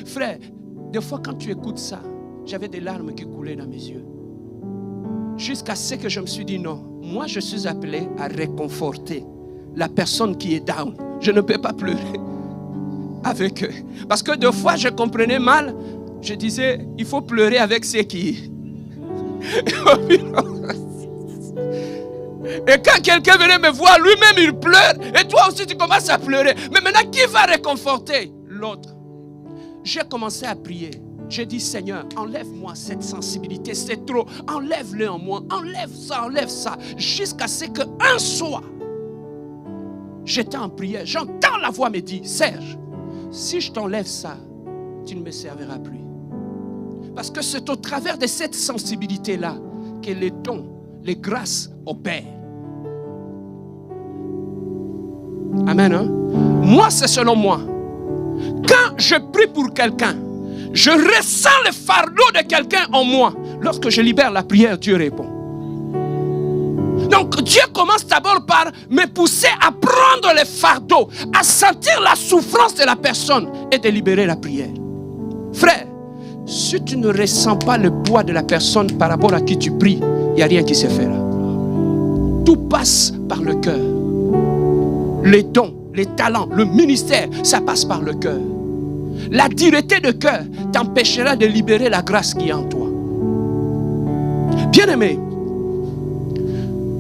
Frère, des fois quand tu écoutes ça, j'avais des larmes qui coulaient dans mes yeux. Jusqu'à ce que je me suis dit, non, moi je suis appelé à réconforter la personne qui est down. Je ne peux pas pleurer avec eux. Parce que des fois je comprenais mal. Je disais, il faut pleurer avec ceux qui... Et quand quelqu'un venait me voir, lui-même il pleure. Et toi aussi tu commences à pleurer. Mais maintenant, qui va réconforter l'autre? J'ai commencé à prier. J'ai dit, Seigneur, enlève-moi cette sensibilité, c'est trop. Enlève-le en moi, enlève ça. Jusqu'à ce qu'un soir, j'étais en prière. J'entends la voix me dire, Serge, si je t'enlève ça, tu ne me serviras plus. Parce que c'est au travers de cette sensibilité-là que les dons, les grâces opèrent. Amen. Hein? Moi, c'est selon moi. Quand je prie pour quelqu'un, Je ressens le fardeau de quelqu'un en moi. Lorsque je libère la prière, Dieu répond. Donc Dieu commence d'abord par me pousser à prendre le fardeau, à sentir la souffrance de la personne et de libérer la prière. Frère, si tu ne ressens pas le poids de la personne par rapport à qui tu pries, il n'y a rien qui se fera. Tout passe par le cœur. Les dons, les talents, le ministère, ça passe par le cœur. La dureté de cœur t'empêchera de libérer la grâce qui est en toi. Bien-aimé,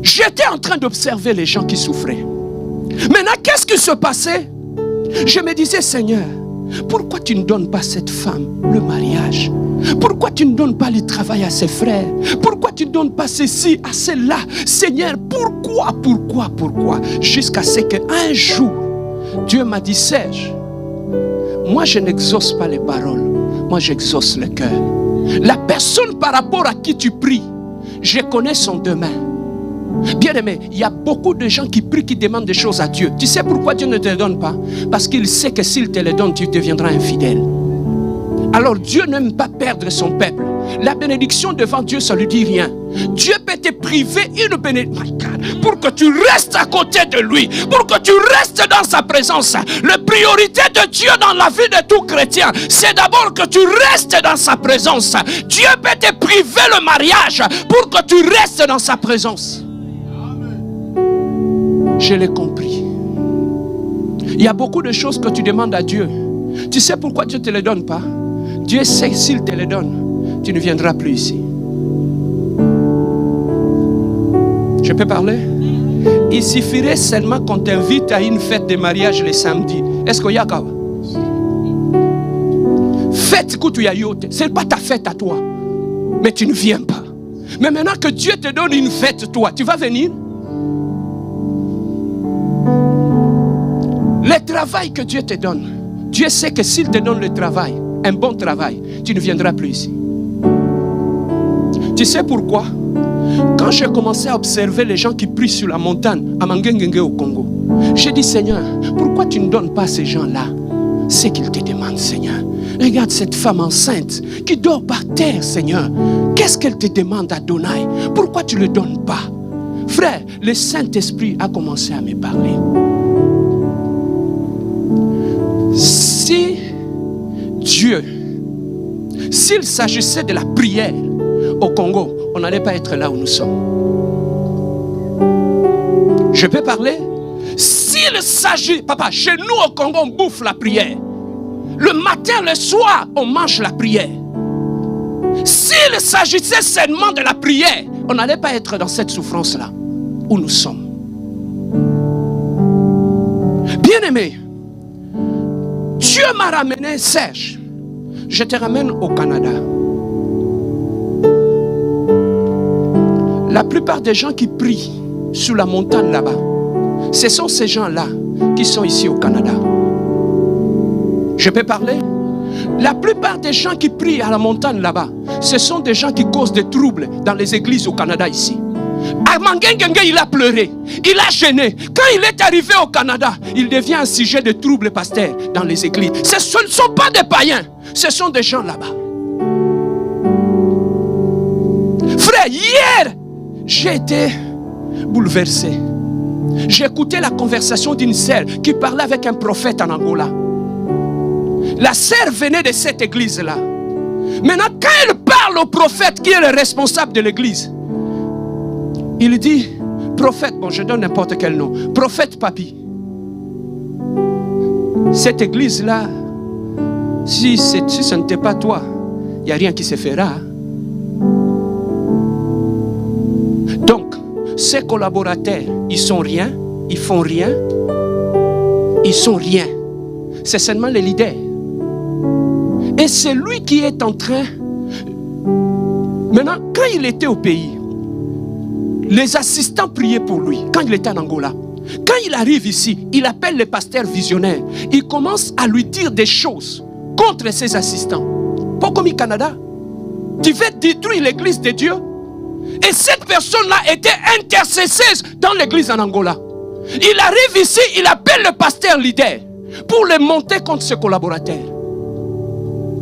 j'étais en train d'observer les gens qui souffraient. Maintenant, qu'est-ce qui se passait? Je me disais, Seigneur, pourquoi tu ne donnes pas à cette femme le mariage? Pourquoi tu ne donnes pas le travail à ses frères? Pourquoi tu ne donnes pas ceci à celle-là? Seigneur, pourquoi? Jusqu'à ce qu'un jour, Dieu m'a dit, Serge, moi je n'exauce pas les paroles, moi j'exauce le cœur. La personne par rapport à qui tu pries, je connais son demain. Bien-aimé, il y a beaucoup de gens qui prient, qui demandent des choses à Dieu. Tu sais pourquoi Dieu ne te les donne pas? Parce qu'il sait que s'il te les donne, tu deviendras infidèle. Alors Dieu n'aime pas perdre son peuple. La bénédiction devant Dieu, ça ne lui dit rien. Dieu peut te priver une bénédiction pour que tu restes à côté de lui, pour que tu restes dans sa présence. La priorité de Dieu dans la vie de tout chrétien, c'est d'abord que tu restes dans sa présence. Dieu peut te priver le mariage pour que tu restes dans sa présence. Je l'ai compris. Il y a beaucoup de choses que tu demandes à Dieu. Tu sais pourquoi Dieu ne te les donne pas? Dieu sait que s'il te les donne, tu ne viendras plus ici. Je peux parler? Il suffirait seulement qu'on t'invite à une fête de mariage le samedi. Est-ce qu'il y a quoi? Fête Kutuyayote, ce n'est pas ta fête à toi. Mais tu ne viens pas. Mais maintenant que Dieu te donne une fête, toi, tu vas venir? Le travail que Dieu te donne, Dieu sait que s'il te donne le travail, un bon travail, tu ne viendras plus ici. Tu sais pourquoi? Quand j'ai commencé à observer les gens qui prient sur la montagne à Mangengenge au Congo, j'ai dit, Seigneur, pourquoi tu ne donnes pas à ces gens-là ce qu'ils te demandent, Seigneur? Regarde cette femme enceinte qui dort par terre, Seigneur. Qu'est-ce qu'elle te demande à Adonai? Pourquoi tu ne le donnes pas? Frère, le Saint-Esprit a commencé à me parler. Si Dieu, s'il s'agissait de la prière au Congo, on n'allait pas être là où nous sommes. Je peux parler? S'il s'agit, papa, chez nous au Congo, on bouffe la prière. Le matin, le soir, on mange la prière. S'il s'agissait seulement de la prière, on n'allait pas être dans cette souffrance-là où nous sommes. Bien-aimé, Dieu m'a ramené, Serge. Je te ramène au Canada. La plupart des gens qui prient sur la montagne là-bas, ce sont ces gens-là qui sont ici au Canada. Je peux parler? La plupart des gens qui prient à la montagne là-bas, ce sont des gens qui causent des troubles dans les églises au Canada ici. À Mangengenge, il a pleuré, il a gêné. Quand il est arrivé au Canada, il devient un sujet de troubles, pasteur, dans les églises. Ce ne sont pas des païens, ce sont des gens là-bas. Frère, hier, j'ai été bouleversé. J'ai écouté la conversation d'une sœur qui parlait avec un prophète en Angola. La sœur venait de cette église-là. Maintenant, quand elle parle au prophète qui est le responsable de l'église, il dit, prophète, bon, je donne n'importe quel nom, prophète Papi, cette église-là, si ce n'était pas toi, il n'y a rien qui se fera. Donc, ces collaborateurs, ils sont rien, ils font rien, ils sont rien. C'est seulement les leaders. Et c'est lui qui est en train... Maintenant, quand il était au pays, les assistants priaient pour lui, quand il était en Angola. Quand il arrive ici, il appelle le pasteur visionnaire. Il commence à lui dire des choses contre ses assistants. Pas comme au Canada. Tu veux détruire l'église de Dieu? Et cette personne-là était intercesseuse dans l'église en Angola. Il arrive ici, il appelle le pasteur leader pour le monter contre ses collaborateurs.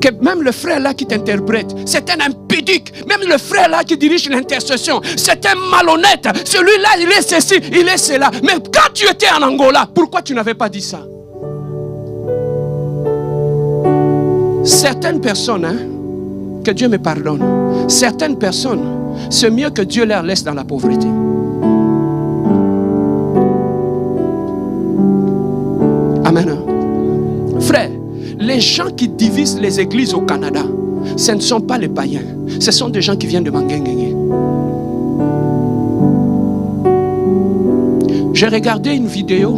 que même le frère là qui t'interprète, c'est un impudique. Même le frère là qui dirige l'intercession, c'est un malhonnête. Celui-là, il est ceci, il est cela. Mais quand tu étais en Angola, pourquoi tu n'avais pas dit ça? Certaines personnes, que Dieu me pardonne, certaines personnes, c'est mieux que Dieu les laisse dans la pauvreté. Amen. Frère, les gens qui divisent les églises au Canada, ce ne sont pas les païens. Ce sont des gens qui viennent de Manguenguengue. J'ai regardé une vidéo.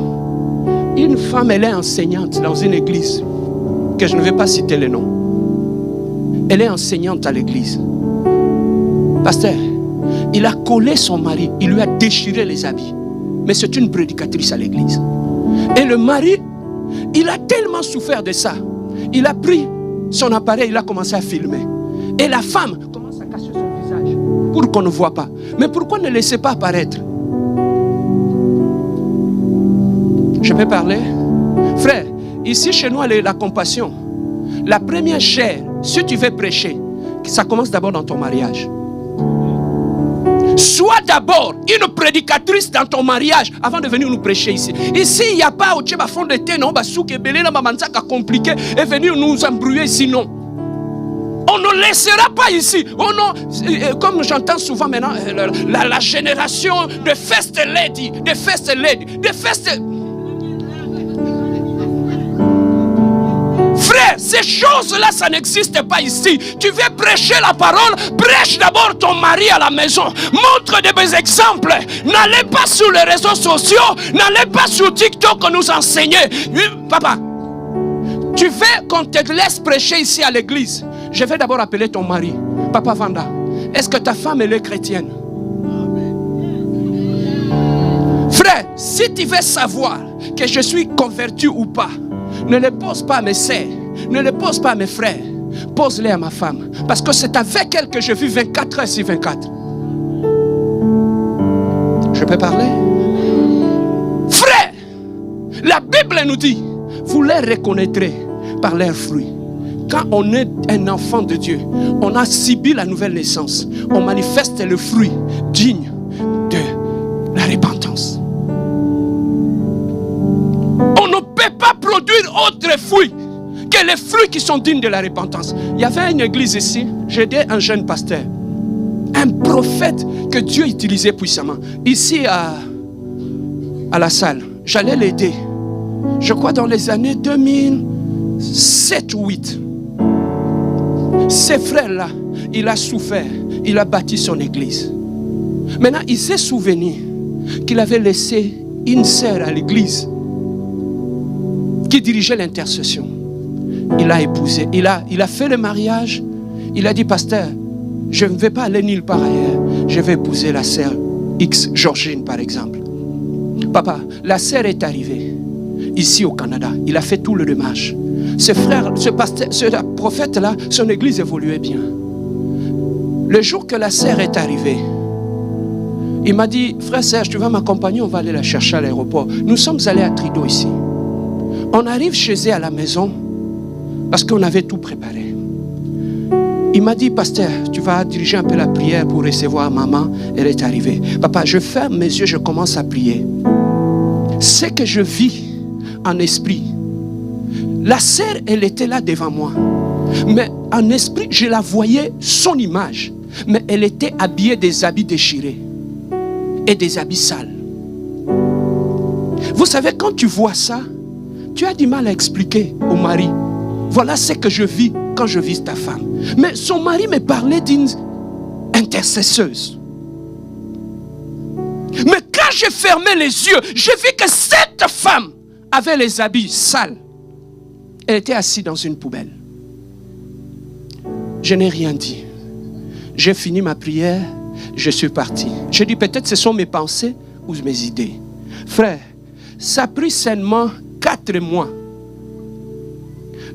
Une femme, elle est enseignante dans une église, que je ne vais pas citer le nom. Elle est enseignante à l'église. Pasteur, il a collé son mari, il lui a déchiré les habits. Mais c'est une prédicatrice à l'église. Et le mari, il a tellement souffert de ça. Il a pris son appareil, il a commencé à filmer. Et la femme commence à cacher son visage pour qu'on ne voit pas. Mais pourquoi ne laissez pas apparaître? Je peux parler? Frère, ici chez nous, la compassion. La première chair, si tu veux prêcher, ça commence d'abord dans ton mariage. Sois d'abord une prédicatrice dans ton mariage avant de venir nous prêcher ici. Ici, il n'y a pas au Tchèba fond de thé, non, compliqué et venir nous embrouiller sinon. On ne laissera pas ici. Oh non, comme j'entends souvent maintenant, la génération de first lady, de first lady, de first. Frère, ces choses-là, ça n'existe pas ici. Tu veux prêcher la parole, prêche d'abord ton mari à la maison. Montre des exemples. N'allez pas sur les réseaux sociaux, n'allez pas sur TikTok nous enseigner. Papa, tu veux qu'on te laisse prêcher ici à l'église? Je vais d'abord appeler ton mari. Papa Vanda, est-ce que ta femme elle est chrétienne? Frère, si tu veux savoir que je suis converti ou pas, ne le pose pas à mes sœurs, ne le pose pas à mes frères, pose-les à ma femme. Parce que c'est avec elle que je vis 24 heures sur 24. Je peux parler? Frère, la Bible nous dit, vous les reconnaîtrez par leurs fruits. Quand on est un enfant de Dieu, on a subi la nouvelle naissance, on manifeste le fruit digne de la repentance. On ne peut pas produire autre fruit que les fruits qui sont dignes de la repentance. Il y avait une église ici, j'aidais un jeune pasteur, un prophète que Dieu utilisait puissamment. Ici à la salle, j'allais l'aider. Je crois dans les années 2007 ou 2008. Ces frères-là, il a souffert, il a bâti son église. Maintenant, il s'est souvenu qu'il avait laissé une sœur à l'église qui dirigeait l'intercession. Il a épousé, il a fait le mariage. Il a dit, pasteur, je ne vais pas aller nulle part ailleurs. Je vais épouser la sœur X, Georgine par exemple. Papa, la sœur est arrivée ici au Canada. Il a fait tout le démarche. Ce frère, ce pasteur, ce prophète-là, son église évoluait bien. Le jour que la sœur est arrivée, il m'a dit, frère Serge, tu vas m'accompagner, on va aller la chercher à l'aéroport. Nous sommes allés à Trudeau ici. On arrive chez eux à la maison parce qu'on avait tout préparé. Il m'a dit, pasteur, tu vas diriger un peu la prière pour recevoir maman. Elle est arrivée. Papa, je ferme mes yeux, je commence à prier. Ce que je vis en esprit, la sœur, elle était là devant moi. Mais en esprit, je la voyais, son image. Mais elle était habillée des habits déchirés et des habits sales. Vous savez, quand tu vois ça, tu as du mal à expliquer au mari. Voilà ce que je vis quand je vis ta femme. Mais son mari me parlait d'une intercesseuse. Mais quand j'ai fermé les yeux, j'ai vu que cette femme avait les habits sales. Elle était assise dans une poubelle. Je n'ai rien dit. J'ai fini ma prière, je suis parti. J'ai dit peut-être ce sont mes pensées ou mes idées. Frère, ça a pris seulement 4 mois.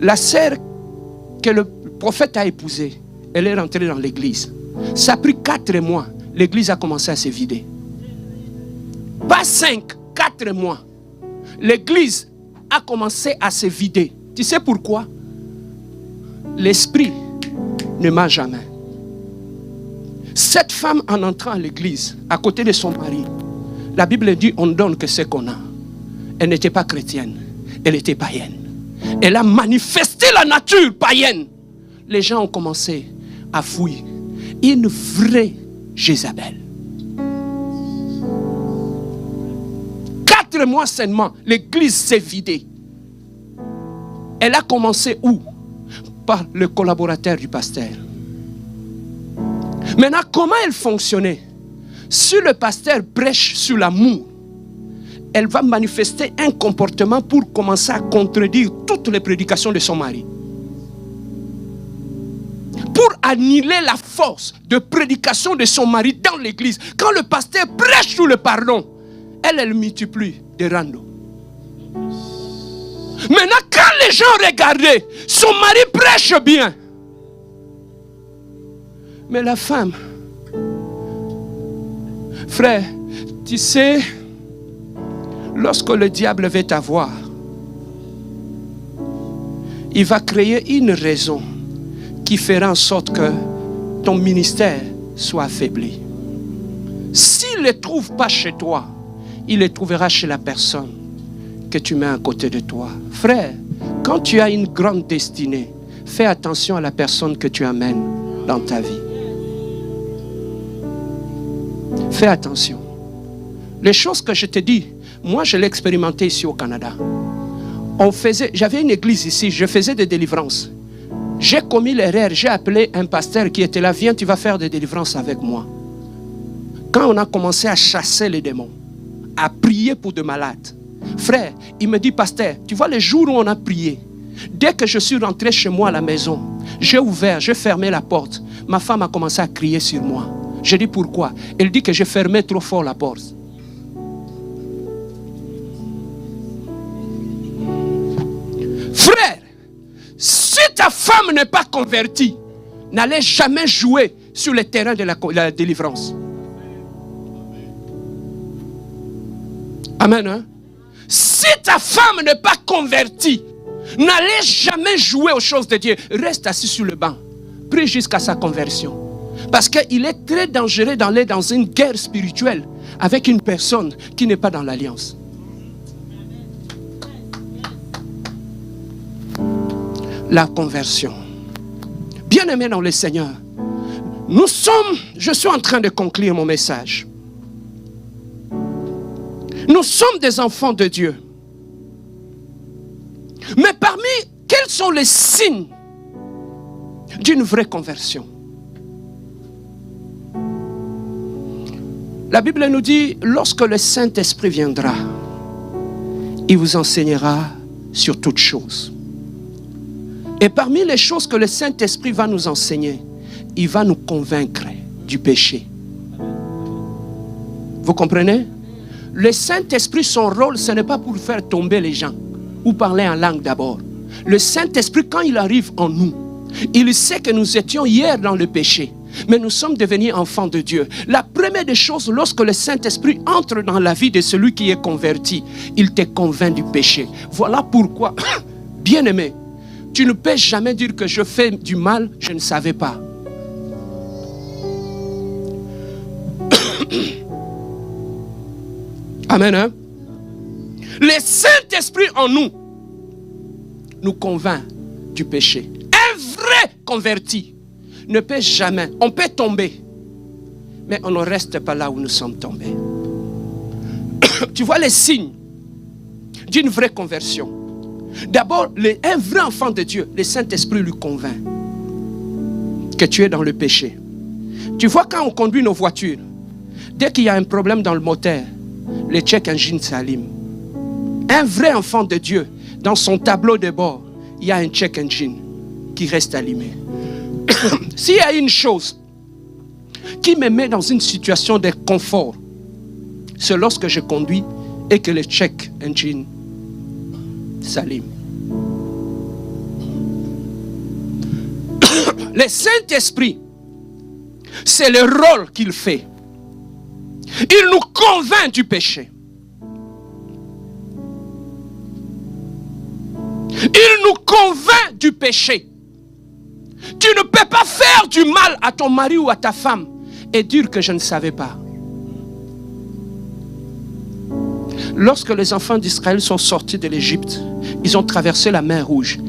La sœur que le prophète a épousée, elle est rentrée dans l'église. Ça a pris 4 mois. L'église a commencé à se vider. Pas 5, 4 mois. L'église a commencé à se vider. Tu sais pourquoi? l'esprit ne ment jamais. Cette femme, en entrant à l'église, à côté de son mari, la Bible dit on donne que ce qu'on a. Elle n'était pas chrétienne, elle était païenne. Elle a manifesté la nature païenne. Les gens ont commencé à fouiller. Une vraie Jézabel. 4 mois seulement, l'église s'est vidée. Elle a commencé où? Par le collaborateur du pasteur. Maintenant, comment elle fonctionnait? Si le pasteur prêche sur l'amour, elle va manifester un comportement pour commencer à contredire toutes les prédications de son mari. Pour annuler la force de prédication de son mari dans l'église. Quand le pasteur prêche sur le pardon, elle multiplie des randos. Maintenant, quand les gens regardaient, son mari prêche bien. Mais la femme, frère, tu sais, lorsque le diable veut t'avoir, il va créer une raison qui fera en sorte que ton ministère soit affaibli. S'il ne les trouve pas chez toi, il les trouvera chez la personne que tu mets à côté de toi. Frère, quand tu as une grande destinée, fais attention à la personne que tu amènes dans ta vie. Fais attention. Les choses que je te dis, moi je l'ai expérimenté ici au Canada. J'avais une église ici, je faisais des délivrances. J'ai commis l'erreur, j'ai appelé un pasteur qui était là, viens, tu vas faire des délivrances avec moi. Quand on a commencé à chasser les démons, à prier pour de malades, frère, il me dit, pasteur, tu vois les jours où on a prié, dès que je suis rentré chez moi à la maison, j'ai ouvert, j'ai fermé la porte, ma femme a commencé à crier sur moi. J'ai dit pourquoi? Elle dit que j'ai fermé trop fort la porte. Frère, si ta femme n'est pas convertie, n'allez jamais jouer sur le terrain de la délivrance. Amen. Hein? Si ta femme n'est pas convertie, n'allez jamais jouer aux choses de Dieu. Reste assis sur le banc. Prie jusqu'à sa conversion. Parce qu'il est très dangereux d'aller dans une guerre spirituelle avec une personne qui n'est pas dans l'alliance. La conversion. Bien-aimés dans le Seigneur, je suis en train de conclure mon message. Nous sommes des enfants de Dieu. Mais parmi, quels sont les signes d'une vraie conversion? La Bible nous dit, lorsque le Saint-Esprit viendra, il vous enseignera sur toutes choses. Et parmi les choses que le Saint-Esprit va nous enseigner, il va nous convaincre du péché. Vous comprenez? Le Saint-Esprit, son rôle, ce n'est pas pour faire tomber les gens ou parler en langue d'abord. Le Saint-Esprit, quand il arrive en nous, il sait que nous étions hier dans le péché, mais nous sommes devenus enfants de Dieu. La première des choses, lorsque le Saint-Esprit entre dans la vie de celui qui est converti, il te convainc du péché. Voilà pourquoi, bien-aimé, tu ne peux jamais dire que je fais du mal, je ne savais pas. Amen. Hein? Le Saint-Esprit en nous nous convainc du péché. Un vrai converti ne peut jamais, on peut tomber, mais on ne reste pas là où nous sommes tombés. Tu vois les signes d'une vraie conversion. D'abord, un vrai enfant de Dieu, le Saint-Esprit lui convainc que tu es dans le péché. Tu vois quand on conduit nos voitures, dès qu'il y a un problème dans le moteur, le check engine s'allume. Un vrai enfant de Dieu, dans son tableau de bord, il y a un check engine qui reste allumé. S'il y a une chose qui me met dans une situation de confort, c'est lorsque je conduis et que le check engine s'allume. Le Saint-Esprit, c'est le rôle qu'il fait. Il nous convainc du péché. Il nous convainc du péché. Tu ne peux pas faire du mal à ton mari ou à ta femme et dire que je ne savais pas. Lorsque les enfants d'Israël sont sortis de l'Égypte, ils ont traversé la mer Rouge.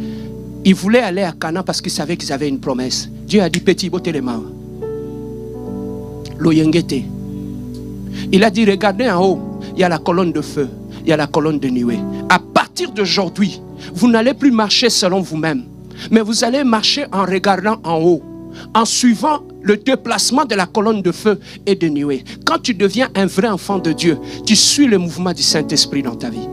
Ils voulaient aller à Canaan parce qu'ils savaient qu'ils avaient une promesse. Dieu a dit, petit, bottez les mains. Loyengete. Il a dit, regardez en haut, il y a la colonne de feu, il y a la colonne de nuée. À partir d'aujourd'hui, vous n'allez plus marcher selon vous-même, mais vous allez marcher en regardant en haut, en suivant le déplacement de la colonne de feu et de nuée. Quand tu deviens un vrai enfant de Dieu, tu suis le mouvement du Saint-Esprit dans ta vie.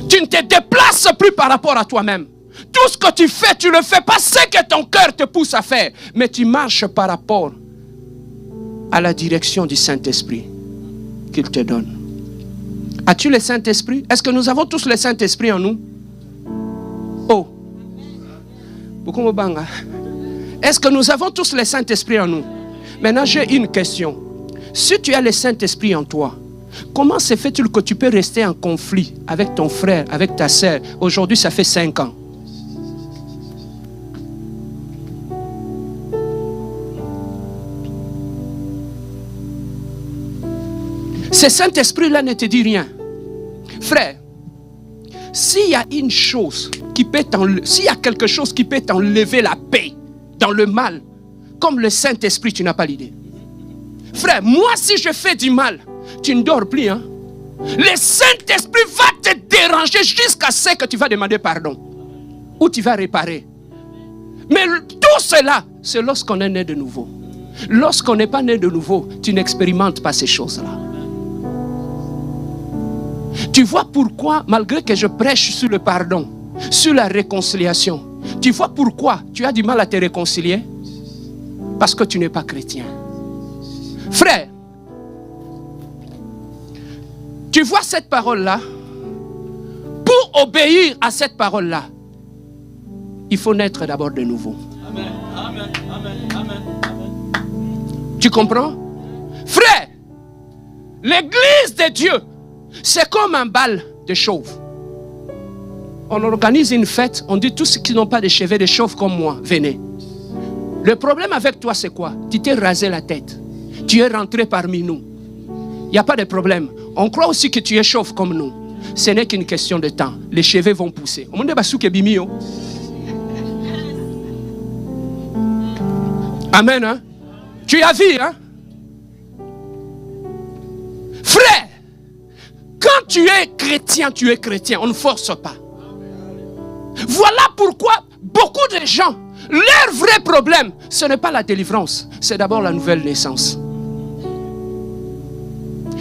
Tu ne te déplaces plus par rapport à toi-même. Tout ce que tu fais, tu ne le fais pas ce que ton cœur te pousse à faire, mais tu marches par rapport à la direction du Saint-Esprit qu'il te donne. As-tu le Saint-Esprit? Est-ce que nous avons tous le Saint-Esprit en nous? Oh. Est-ce que nous avons tous le Saint-Esprit en nous? Maintenant, j'ai une question. Si tu as le Saint-Esprit en toi, comment se fait-il que tu peux rester en conflit avec ton frère, avec ta sœur? Aujourd'hui, ça fait 5 ans. Ce Saint-Esprit-là ne te dit rien. Frère, s'il y a une chose qui peut s'il y a quelque chose qui peut t'enlever la paix dans le mal, comme le Saint-Esprit, tu n'as pas l'idée. Frère, moi si je fais du mal, tu ne dors plus. Hein? Le Saint-Esprit va te déranger jusqu'à ce que tu vas demander pardon. Ou tu vas réparer. Mais tout cela, c'est lorsqu'on est né de nouveau. Lorsqu'on n'est pas né de nouveau, tu n'expérimentes pas ces choses-là. Tu vois pourquoi, malgré que je prêche sur le pardon, sur la réconciliation, tu vois pourquoi tu as du mal à te réconcilier? Parce que tu n'es pas chrétien. Frère, tu vois cette parole-là? Pour obéir à cette parole-là, il faut naître d'abord de nouveau. Amen. Amen. Amen. Amen. Amen. Tu comprends? Frère, l'église de Dieu, c'est comme un bal de chauves. On organise une fête, on dit tous ceux qui n'ont pas de cheveux de chauve comme moi, venez. Le problème avec toi, c'est quoi? Tu t'es rasé la tête. Tu es rentré parmi nous. Il n'y a pas de problème. On croit aussi que tu es chauve comme nous. Ce n'est qu'une question de temps. Les cheveux vont pousser. Amen. Hein? Tu as vu, hein? Frère, quand tu es chrétien, on ne force pas. Voilà pourquoi beaucoup de gens, leur vrai problème, ce n'est pas la délivrance, c'est d'abord la nouvelle naissance.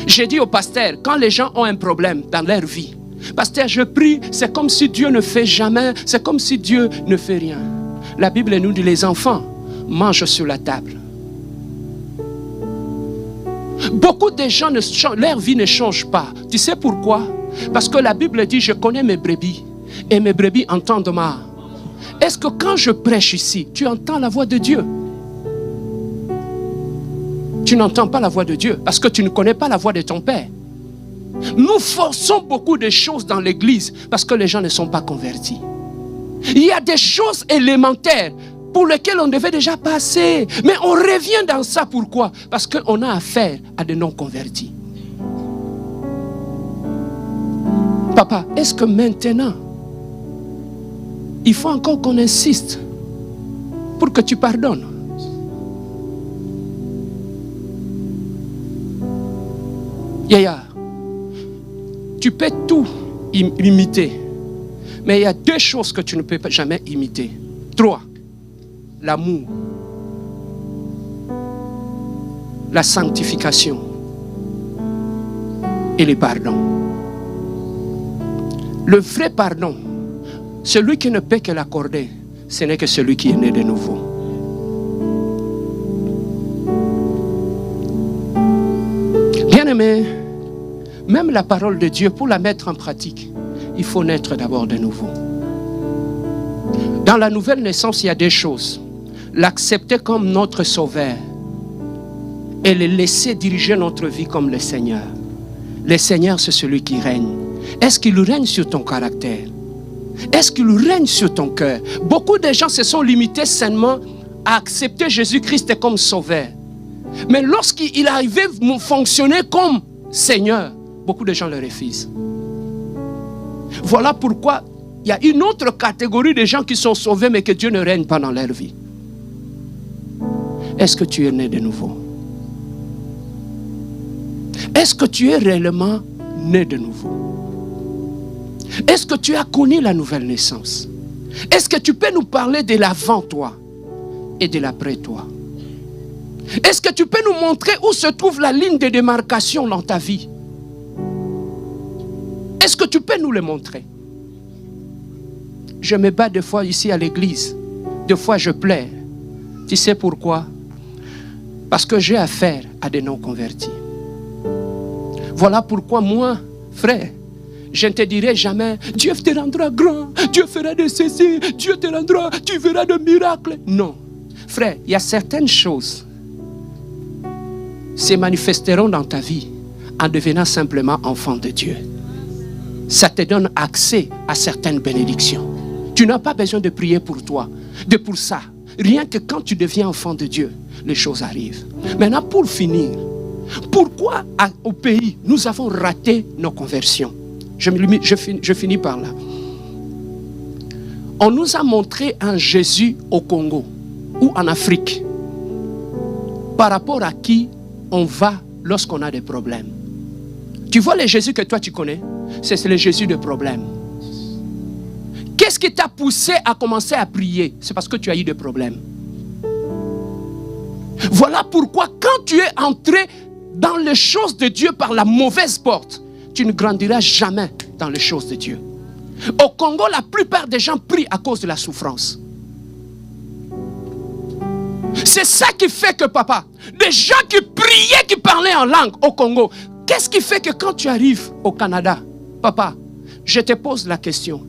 J'ai dit au pasteur, quand les gens ont un problème dans leur vie, pasteur, je prie, c'est comme si Dieu ne fait jamais, c'est comme si Dieu ne fait rien. La Bible nous dit, les enfants mangent sur la table. Beaucoup de gens, leur vie ne change pas. Tu sais pourquoi? Parce que la Bible dit, je connais mes brebis et mes brebis entendent ma. Est-ce que quand je prêche ici, tu entends la voix de Dieu? Tu n'entends pas la voix de Dieu parce que tu ne connais pas la voix de ton Père. Nous forçons beaucoup de choses dans l'église parce que les gens ne sont pas convertis. Il y a des choses élémentaires pour lesquels on devait déjà passer. Mais on revient dans ça. Pourquoi? Parce qu'on a affaire à des non-convertis. Papa, est-ce que maintenant, il faut encore qu'on insiste pour que tu pardonnes? Yaya, tu peux tout imiter. Mais il y a 2 choses que tu ne peux jamais imiter. 3. L'amour, la sanctification et le pardon. Le vrai pardon, celui qui ne peut que l'accorder, ce n'est que celui qui est né de nouveau. Bien-aimé, même la parole de Dieu, pour la mettre en pratique, il faut naître d'abord de nouveau. Dans la nouvelle naissance, il y a 2 choses. L'accepter comme notre sauveur et le laisser diriger notre vie comme le Seigneur. Le Seigneur, c'est celui qui règne. Est-ce qu'il règne sur ton caractère? Est-ce qu'il règne sur ton cœur? Beaucoup de gens se sont limités seulement à accepter Jésus-Christ comme sauveur. Mais lorsqu'il arrivait à fonctionner comme Seigneur, beaucoup de gens le refusent. Voilà pourquoi il y a une autre catégorie de gens qui sont sauvés mais que Dieu ne règne pas dans leur vie. Est-ce que tu es né de nouveau? Est-ce que tu es réellement né de nouveau? Est-ce que tu as connu la nouvelle naissance? Est-ce que tu peux nous parler de l'avant-toi et de l'après-toi? Est-ce que tu peux nous montrer où se trouve la ligne de démarcation dans ta vie? Est-ce que tu peux nous le montrer? Je me bats des fois ici à l'église. Des fois je pleure. Tu sais pourquoi? Parce que j'ai affaire à des non-convertis. Voilà pourquoi moi, frère, je ne te dirai jamais, Dieu te rendra grand, Dieu fera de ceci, Dieu te rendra, tu verras de miracles. Non. Frère, il y a certaines choses qui se manifesteront dans ta vie en devenant simplement enfant de Dieu. Ça te donne accès à certaines bénédictions. Tu n'as pas besoin de prier pour toi, pour ça. Rien que quand tu deviens enfant de Dieu, les choses arrivent. Maintenant, pour finir, pourquoi au pays, nous avons raté nos conversions? Je finis par là. On nous a montré un Jésus au Congo ou en Afrique par rapport à qui on va lorsqu'on a des problèmes. Tu vois le Jésus que toi tu connais? C'est le Jésus de problèmes. Qu'est-ce qui t'a poussé à commencer à prier? C'est parce que tu as eu des problèmes. Voilà pourquoi quand tu es entré dans les choses de Dieu par la mauvaise porte, tu ne grandiras jamais dans les choses de Dieu. Au Congo, la plupart des gens prient à cause de la souffrance. C'est ça qui fait que, papa, des gens qui priaient, qui parlaient en langue au Congo, qu'est-ce qui fait que quand tu arrives au Canada, papa, je te pose la question,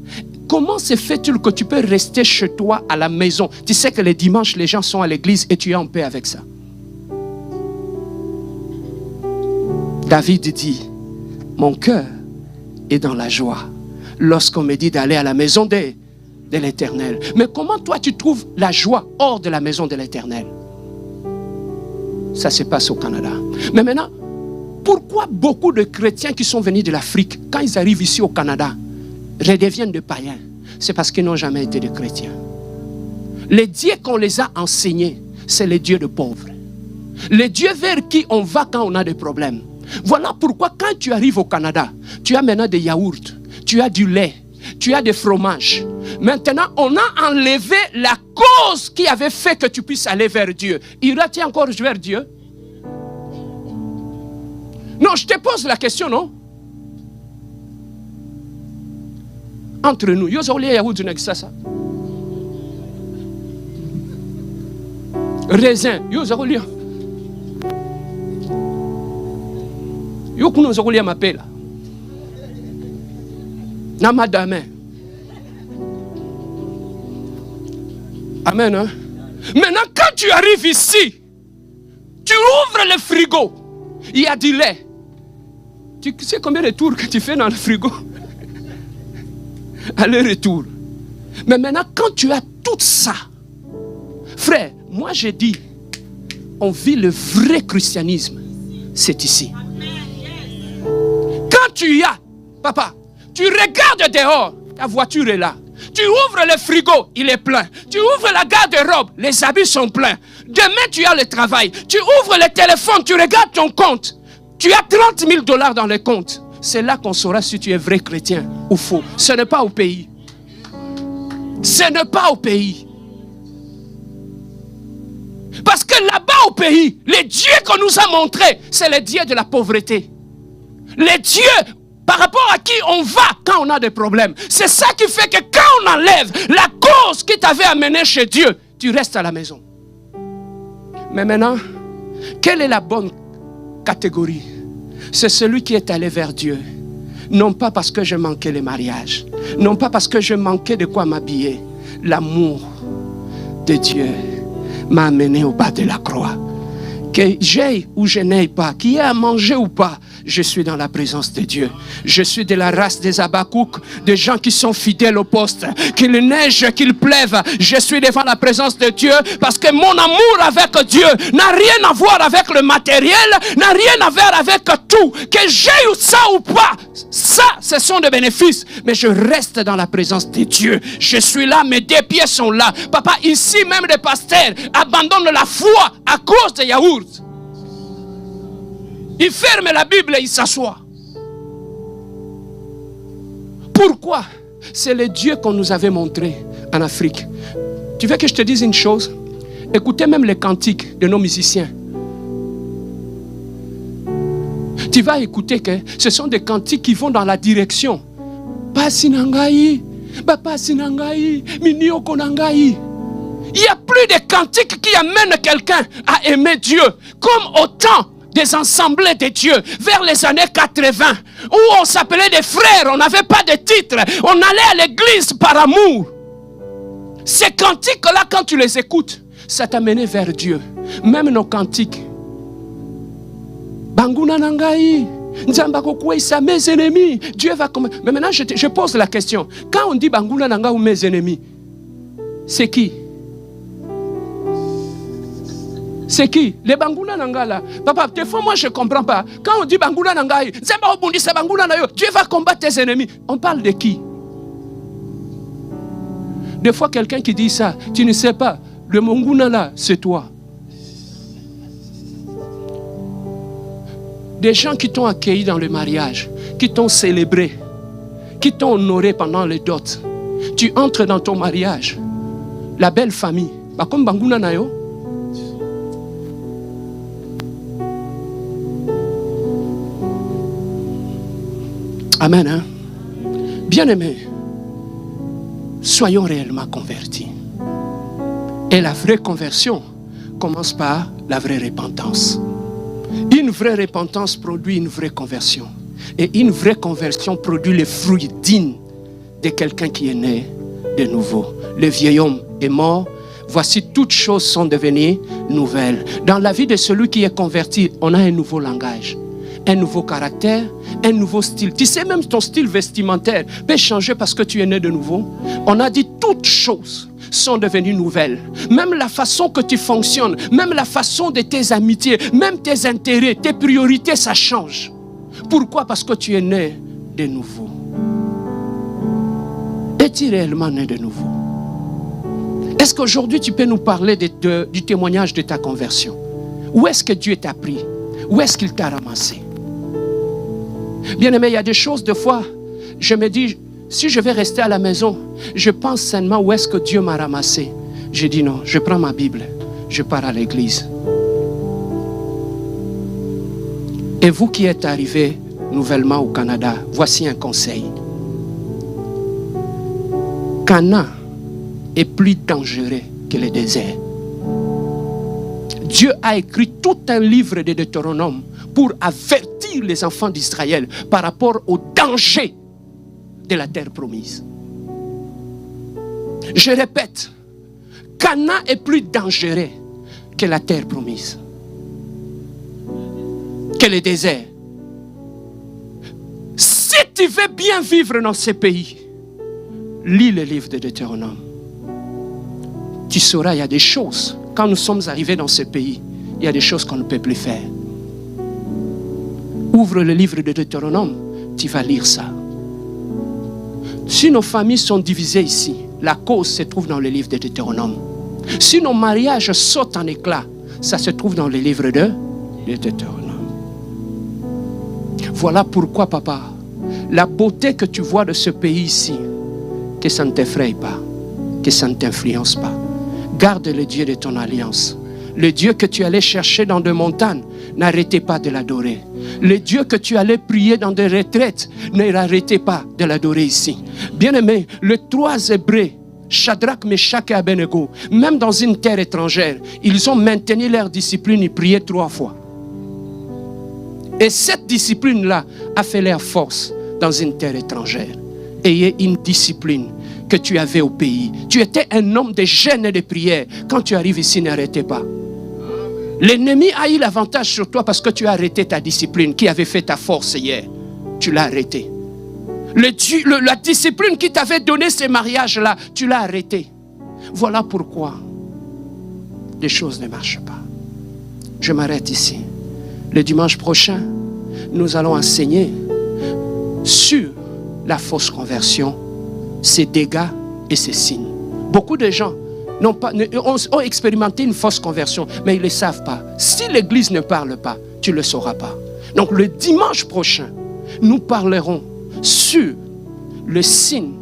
comment se fait-il que tu peux rester chez toi à la maison? Tu sais que les dimanches, les gens sont à l'église et tu es en paix avec ça. David dit, mon cœur est dans la joie lorsqu'on me dit d'aller à la maison de l'Éternel. Mais comment toi tu trouves la joie hors de la maison de l'Éternel? Ça se passe au Canada. Mais maintenant, pourquoi beaucoup de chrétiens qui sont venus de l'Afrique, quand ils arrivent ici au Canada, redeviennent de païens? C'est parce qu'ils n'ont jamais été de chrétiens. Les dieux qu'on les a enseignés, c'est les dieux de pauvres. Les dieux vers qui on va quand on a des problèmes. Voilà pourquoi quand tu arrives au Canada, tu as maintenant des yaourts, tu as du lait, tu as des fromages. Maintenant, on a enlevé la cause qui avait fait que tu puisses aller vers Dieu. Iras-tu encore vers Dieu? Non, je te pose la question, non? Entre nous, yo zoli yaourt du ça. Raisin, yo zoli. Yo kuno zoli m'appelle. Na madame. Amen. Hein? Maintenant, quand tu arrives ici, tu ouvres le frigo. Il y a du lait. Tu sais combien de tours que tu fais dans le frigo? Aller-retour. Mais maintenant, quand tu as tout ça, frère, moi j'ai dit, on vit le vrai christianisme. C'est ici. Quand tu y as, papa, tu regardes dehors, ta voiture est là. Tu ouvres le frigo, il est plein. Tu ouvres la garde-robe, les habits sont pleins. Demain, tu as le travail. Tu ouvres le téléphone, tu regardes ton compte. Tu as 30 000 $ dans le compte. C'est là qu'on saura si tu es vrai chrétien ou faux. Ce n'est pas au pays. Ce n'est pas au pays. Parce que là-bas au pays, les dieux qu'on nous a montrés, c'est les dieux de la pauvreté. Les dieux par rapport à qui on va quand on a des problèmes. C'est ça qui fait que quand on enlève la cause qui t'avait amené chez Dieu, tu restes à la maison. Mais maintenant, quelle est la bonne catégorie? C'est celui qui est allé vers Dieu. Non pas parce que je manquais le mariage. Non pas parce que je manquais de quoi m'habiller. L'amour de Dieu m'a amené au bas de la croix. Que j'aille ou je n'aille pas, qu'il y ait à manger ou pas, je suis dans la présence de Dieu. Je suis de la race des Habakkuk, des gens qui sont fidèles au poste. Qu'il neige, qu'il pleuve, je suis devant la présence de Dieu parce que mon amour avec Dieu n'a rien à voir avec le matériel, n'a rien à voir avec tout. Que j'aille ça ou pas, ça, ce sont des bénéfices. Mais je reste dans la présence de Dieu. Je suis là, mes deux pieds sont là. Papa, ici même les pasteurs abandonnent la foi à cause des yaourts. Il ferme la Bible et il s'assoit. Pourquoi? C'est le Dieu qu'on nous avait montré en Afrique. Tu veux que je te dise une chose? Écoutez même les cantiques de nos musiciens. Tu vas écouter que ce sont des cantiques qui vont dans la direction. Pasinangai, Pasinangai, Minioko Nangai. Il n'y a plus de cantiques qui amènent quelqu'un à aimer Dieu comme au temps des assemblées de Dieu vers les années 80 où on s'appelait des frères, on n'avait pas de titre, on allait à l'église par amour. Ces cantiques-là, quand tu les écoutes, ça t'amenait vers Dieu. Même nos cantiques. Banguna Nangai, Nzambakokouisa, mes ennemis. Dieu va comme. Mais maintenant, je pose la question. Quand on dit Banguna Nanga ou mes ennemis, c'est qui? C'est qui? Les Banguna Nanga là. Papa, des fois moi je ne comprends pas. Quand on dit Banguna Nanga, Dieu va combattre tes ennemis. On parle de qui? Des fois quelqu'un qui dit ça, tu ne sais pas. Le Monguna là, c'est toi. Des gens qui t'ont accueilli dans le mariage, qui t'ont célébré, qui t'ont honoré pendant les dots. Tu entres dans ton mariage. La belle famille. Bah, comme Banguna Nayo. Amen. Hein? Bien-aimés, soyons réellement convertis. Et la vraie conversion commence par la vraie repentance. Une vraie repentance produit une vraie conversion. Et une vraie conversion produit les fruits dignes de quelqu'un qui est né de nouveau. Le vieil homme est mort. Voici toutes choses sont devenues nouvelles. Dans la vie de celui qui est converti, on a un nouveau langage, un nouveau caractère, un nouveau style. Tu sais, même ton style vestimentaire peut changer parce que tu es né de nouveau. On a dit toutes choses sont devenues nouvelles. Même la façon que tu fonctionnes, même la façon de tes amitiés, même tes intérêts, tes priorités, ça change. Pourquoi? Parce que tu es né de nouveau. Es-tu réellement né de nouveau? Est-ce qu'aujourd'hui tu peux nous parler du témoignage de ta conversion? Où est-ce que Dieu t'a pris? Où est-ce qu'il t'a ramassé? Bien-aimé, il y a des choses, des fois, je me dis, si je vais rester à la maison, je pense seulement où est-ce que Dieu m'a ramassé. Je dis non, je prends ma Bible, je pars à l'église. Et vous qui êtes arrivés nouvellement au Canada, voici un conseil. Cana est plus dangereux que le désert. Dieu a écrit tout un livre de Deutéronome pour avertir les enfants d'Israël par rapport au danger de la terre promise. Je répète, Cana est plus dangereux que la terre promise, que le désert. Si tu veux bien vivre dans ce pays, lis le livre de Deutéronome. Tu sauras, il y a des choses. Quand nous sommes arrivés dans ce pays, il y a des choses qu'on ne peut plus faire. Ouvre le livre de Deutéronome, tu vas lire ça. Si nos familles sont divisées ici, la cause se trouve dans le livre de Deutéronome. Si nos mariages sautent en éclats, ça se trouve dans le livre de Deutéronome. Voilà pourquoi, papa, la beauté que tu vois de ce pays ici, que ça ne t'effraie pas, que ça ne t'influence pas. Garde le Dieu de ton alliance. Le Dieu que tu allais chercher dans des montagnes, n'arrêtez pas de l'adorer. Le Dieu que tu allais prier dans des retraites, n'arrêtez pas de l'adorer ici. Bien-aimé, les trois Hébreux, Shadrach, Meshach et Abednego, même dans une terre étrangère, ils ont maintenu leur discipline et prié 3 fois. Et cette discipline-là a fait leur force dans une terre étrangère. Ayez une discipline que tu avais au pays. Tu étais un homme de jeûne et de prière. Quand tu arrives ici, n'arrêtez pas. L'ennemi a eu l'avantage sur toi parce que tu as arrêté ta discipline qui avait fait ta force hier. Tu l'as arrêté. La discipline qui t'avait donné ces mariages-là, tu l'as arrêté. Voilà pourquoi les choses ne marchent pas. Je m'arrête ici. Le dimanche prochain, nous allons enseigner sur la fausse conversion, ses dégâts et ses signes. Beaucoup de gens ont expérimenté une fausse conversion, mais ils ne le savent pas. Si l'Église ne parle pas, tu ne le sauras pas. Donc le dimanche prochain, nous parlerons sur le signe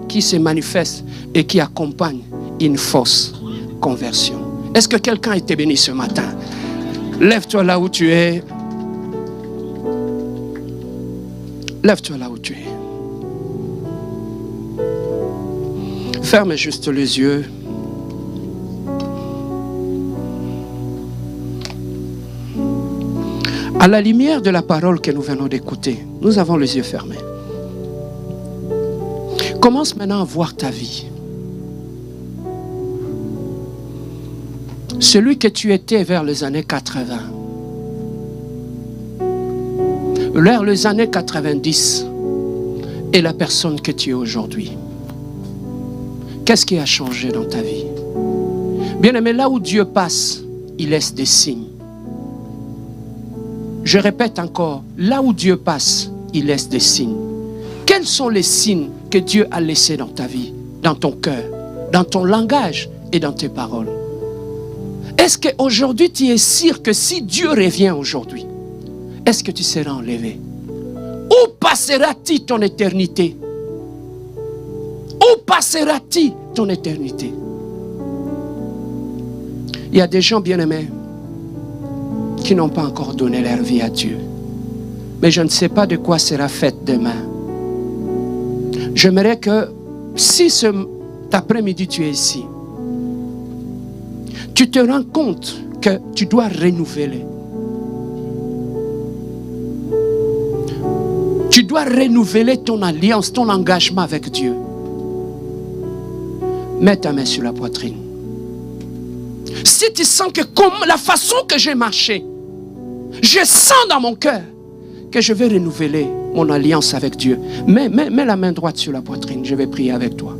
qui se manifeste et qui accompagne une fausse conversion. Est-ce que quelqu'un a été béni ce matin? Lève-toi là où tu es. Lève-toi là où tu es. Ferme juste les yeux. À la lumière de la parole que nous venons d'écouter, nous avons les yeux fermés. Commence maintenant à voir ta vie. Celui que tu étais vers les années 80, vers les années 90, et la personne que tu es aujourd'hui. Qu'est-ce qui a changé dans ta vie? Bien aimé, là où Dieu passe, il laisse des signes. Je répète encore, là où Dieu passe, il laisse des signes. Quels sont les signes que Dieu a laissés dans ta vie, dans ton cœur, dans ton langage et dans tes paroles? Est-ce qu'aujourd'hui tu es sûr que si Dieu revient aujourd'hui, est-ce que tu seras enlevé? Où passeras-tu ton éternité? Où passeras-tu ton éternité? Il y a des gens bien-aimés qui n'ont pas encore donné leur vie à Dieu. Mais je ne sais pas de quoi sera faite demain. J'aimerais que si cet après-midi tu es ici, tu te rends compte que tu dois renouveler. Tu dois renouveler ton alliance, ton engagement avec Dieu. Mets ta main sur la poitrine. Si tu sens que comme la façon que j'ai marché, je sens dans mon cœur que je vais renouveler mon alliance avec Dieu. Mets la main droite sur la poitrine, je vais prier avec toi.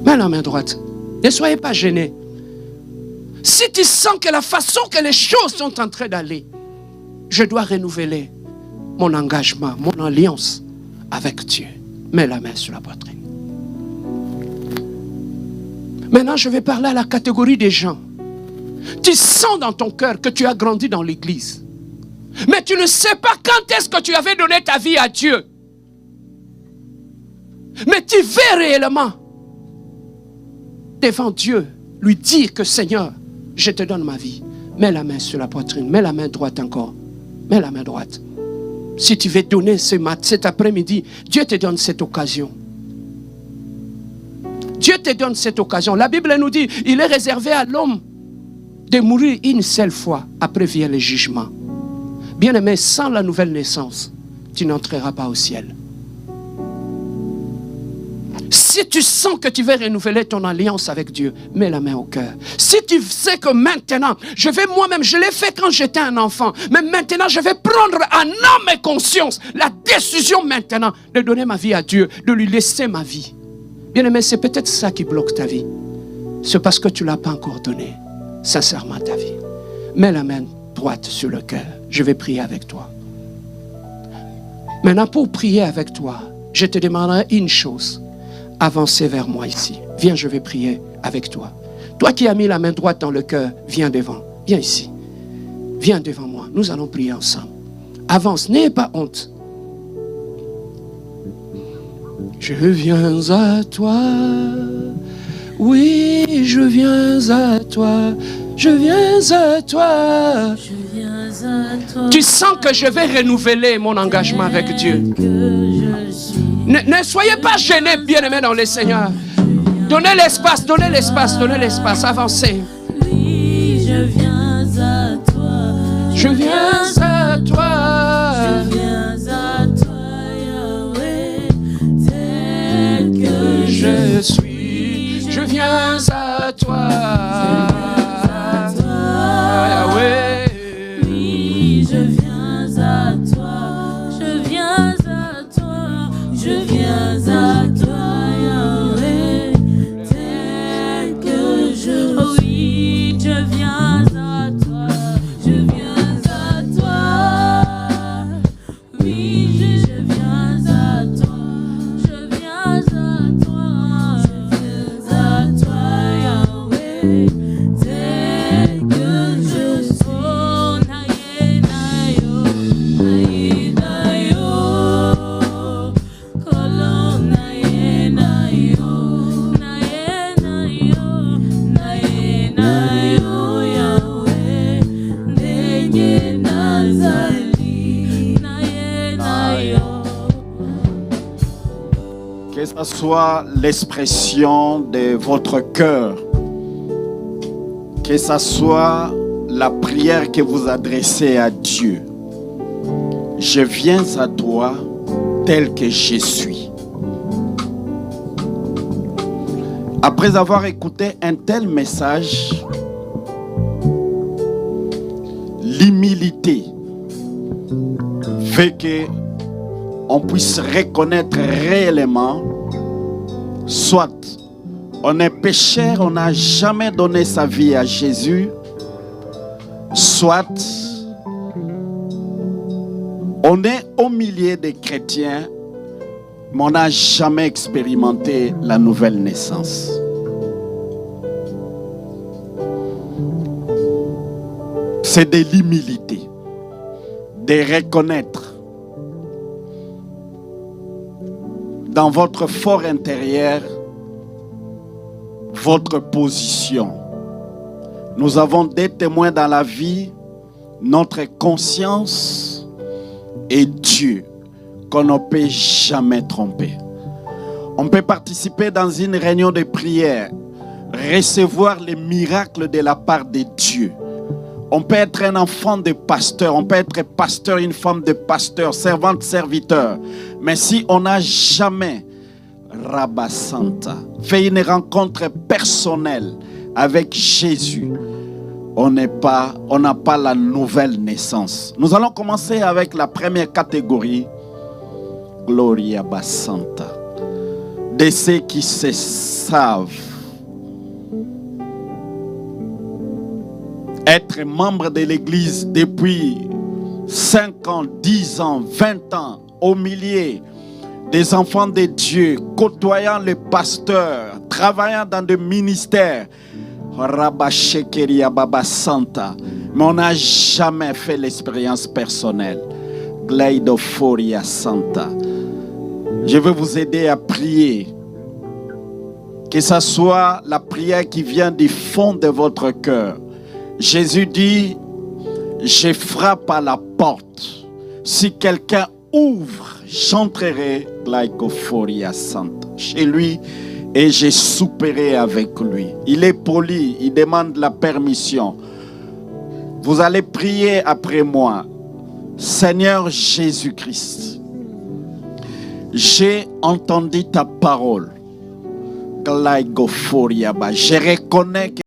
Mets la main droite. Ne soyez pas gênés. Si tu sens que la façon que les choses sont en train d'aller, je dois renouveler mon engagement, mon alliance avec Dieu. Mets la main sur la poitrine. Maintenant, je vais parler à la catégorie des gens. Tu sens dans ton cœur que tu as grandi dans l'église. Mais tu ne sais pas quand est-ce que tu avais donné ta vie à Dieu. Mais tu veux réellement devant Dieu lui dire que Seigneur, je te donne ma vie. Mets la main sur la poitrine. Mets la main droite encore. Mets la main droite. Si tu veux donner cet après-midi, Dieu te donne cette occasion. Dieu te donne cette occasion. La Bible nous dit, il est réservé à l'homme de mourir une seule fois. Après vient le jugement. Bien-aimé, sans la nouvelle naissance, tu n'entreras pas au ciel. Si tu sens que tu veux renouveler ton alliance avec Dieu, mets la main au cœur. Si tu sais que maintenant, je vais moi-même, je l'ai fait quand j'étais un enfant, mais maintenant je vais prendre en âme et conscience la décision maintenant de donner ma vie à Dieu, de lui laisser ma vie. Bien-aimé, c'est peut-être ça qui bloque ta vie. C'est parce que tu ne l'as pas encore donné, sincèrement, ta vie. Mets la main droite sur le cœur. Je vais prier avec toi. Maintenant, pour prier avec toi, je te demanderai une chose. Avancez vers moi ici. Viens, je vais prier avec toi. Toi qui as mis la main droite dans le cœur, viens devant. Viens ici. Viens devant moi. Nous allons prier ensemble. Avance, n'ayez pas honte. Je viens à toi. Oui, je viens à toi. Je viens à toi. Je viens à toi. Tu sens que je vais renouveler mon engagement avec Dieu. Ne soyez pas gênés, bien-aimés dans le Seigneur. Donnez l'espace, donnez l'espace, donnez l'espace. Avancez. Oui, je viens à toi. Je viens à toi. Je viens à toi, Yahweh, tel que Je suis. Je viens à toi. Yahweh. Oui, je viens à toi. Je viens à toi. Je viens à toi, Yahweh. Tel que je suis, je viens à toi. Je viens à toi. Oui, je viens à toi. Je viens à toi. Je viens à toi, Yahweh. Tel que je suis. Oh, naïe, naïe, naïe, naïe, Kolo, naïe, naïe, naïe, naïe, naïe, Yahweh. Ndenye nazali, naïe, naïe. Que ce soit l'expression de votre cœur, que ce soit la prière que vous adressez à Dieu. Je viens à toi tel que je suis. Après avoir écouté un tel message, l'humilité fait que on puisse reconnaître réellement, soit on est pécheur, on n'a jamais donné sa vie à Jésus, soit on est au milieu des chrétiens, mais on n'a jamais expérimenté la nouvelle naissance. C'est de l'humilité, de reconnaître dans votre fort intérieur votre position. Nous avons des témoins dans la vie, notre conscience et Dieu qu'on ne peut jamais tromper. On peut participer dans une réunion de prière, recevoir les miracles de la part de Dieu. On peut être un enfant de pasteur, on peut être pasteur, une femme de pasteur, servante, serviteur. Mais si on n'a jamais Rabba Santa fait une rencontre personnelle avec Jésus, on n'a pas la nouvelle naissance. Nous allons commencer avec la première catégorie, Gloria Basanta, de ceux qui se savent être membre de l'église depuis 5 ans, 10 ans, 20 ans, au milieu des enfants de Dieu, côtoyant les pasteurs, travaillant dans des ministères, Rabashekeria Baba Santa, mais on n'a jamais fait l'expérience personnelle. Gleidoforia Santa. Je vais vous aider à prier. Que ce soit la prière qui vient du fond de votre cœur. Jésus dit, je frappe à la porte. Si quelqu'un ouvre, j'entrerai Gleidoforia Santa chez lui et je souperai avec lui. Il est poli, il demande la permission. Vous allez prier après moi. Seigneur Jésus-Christ, j'ai entendu ta parole. Je reconnais que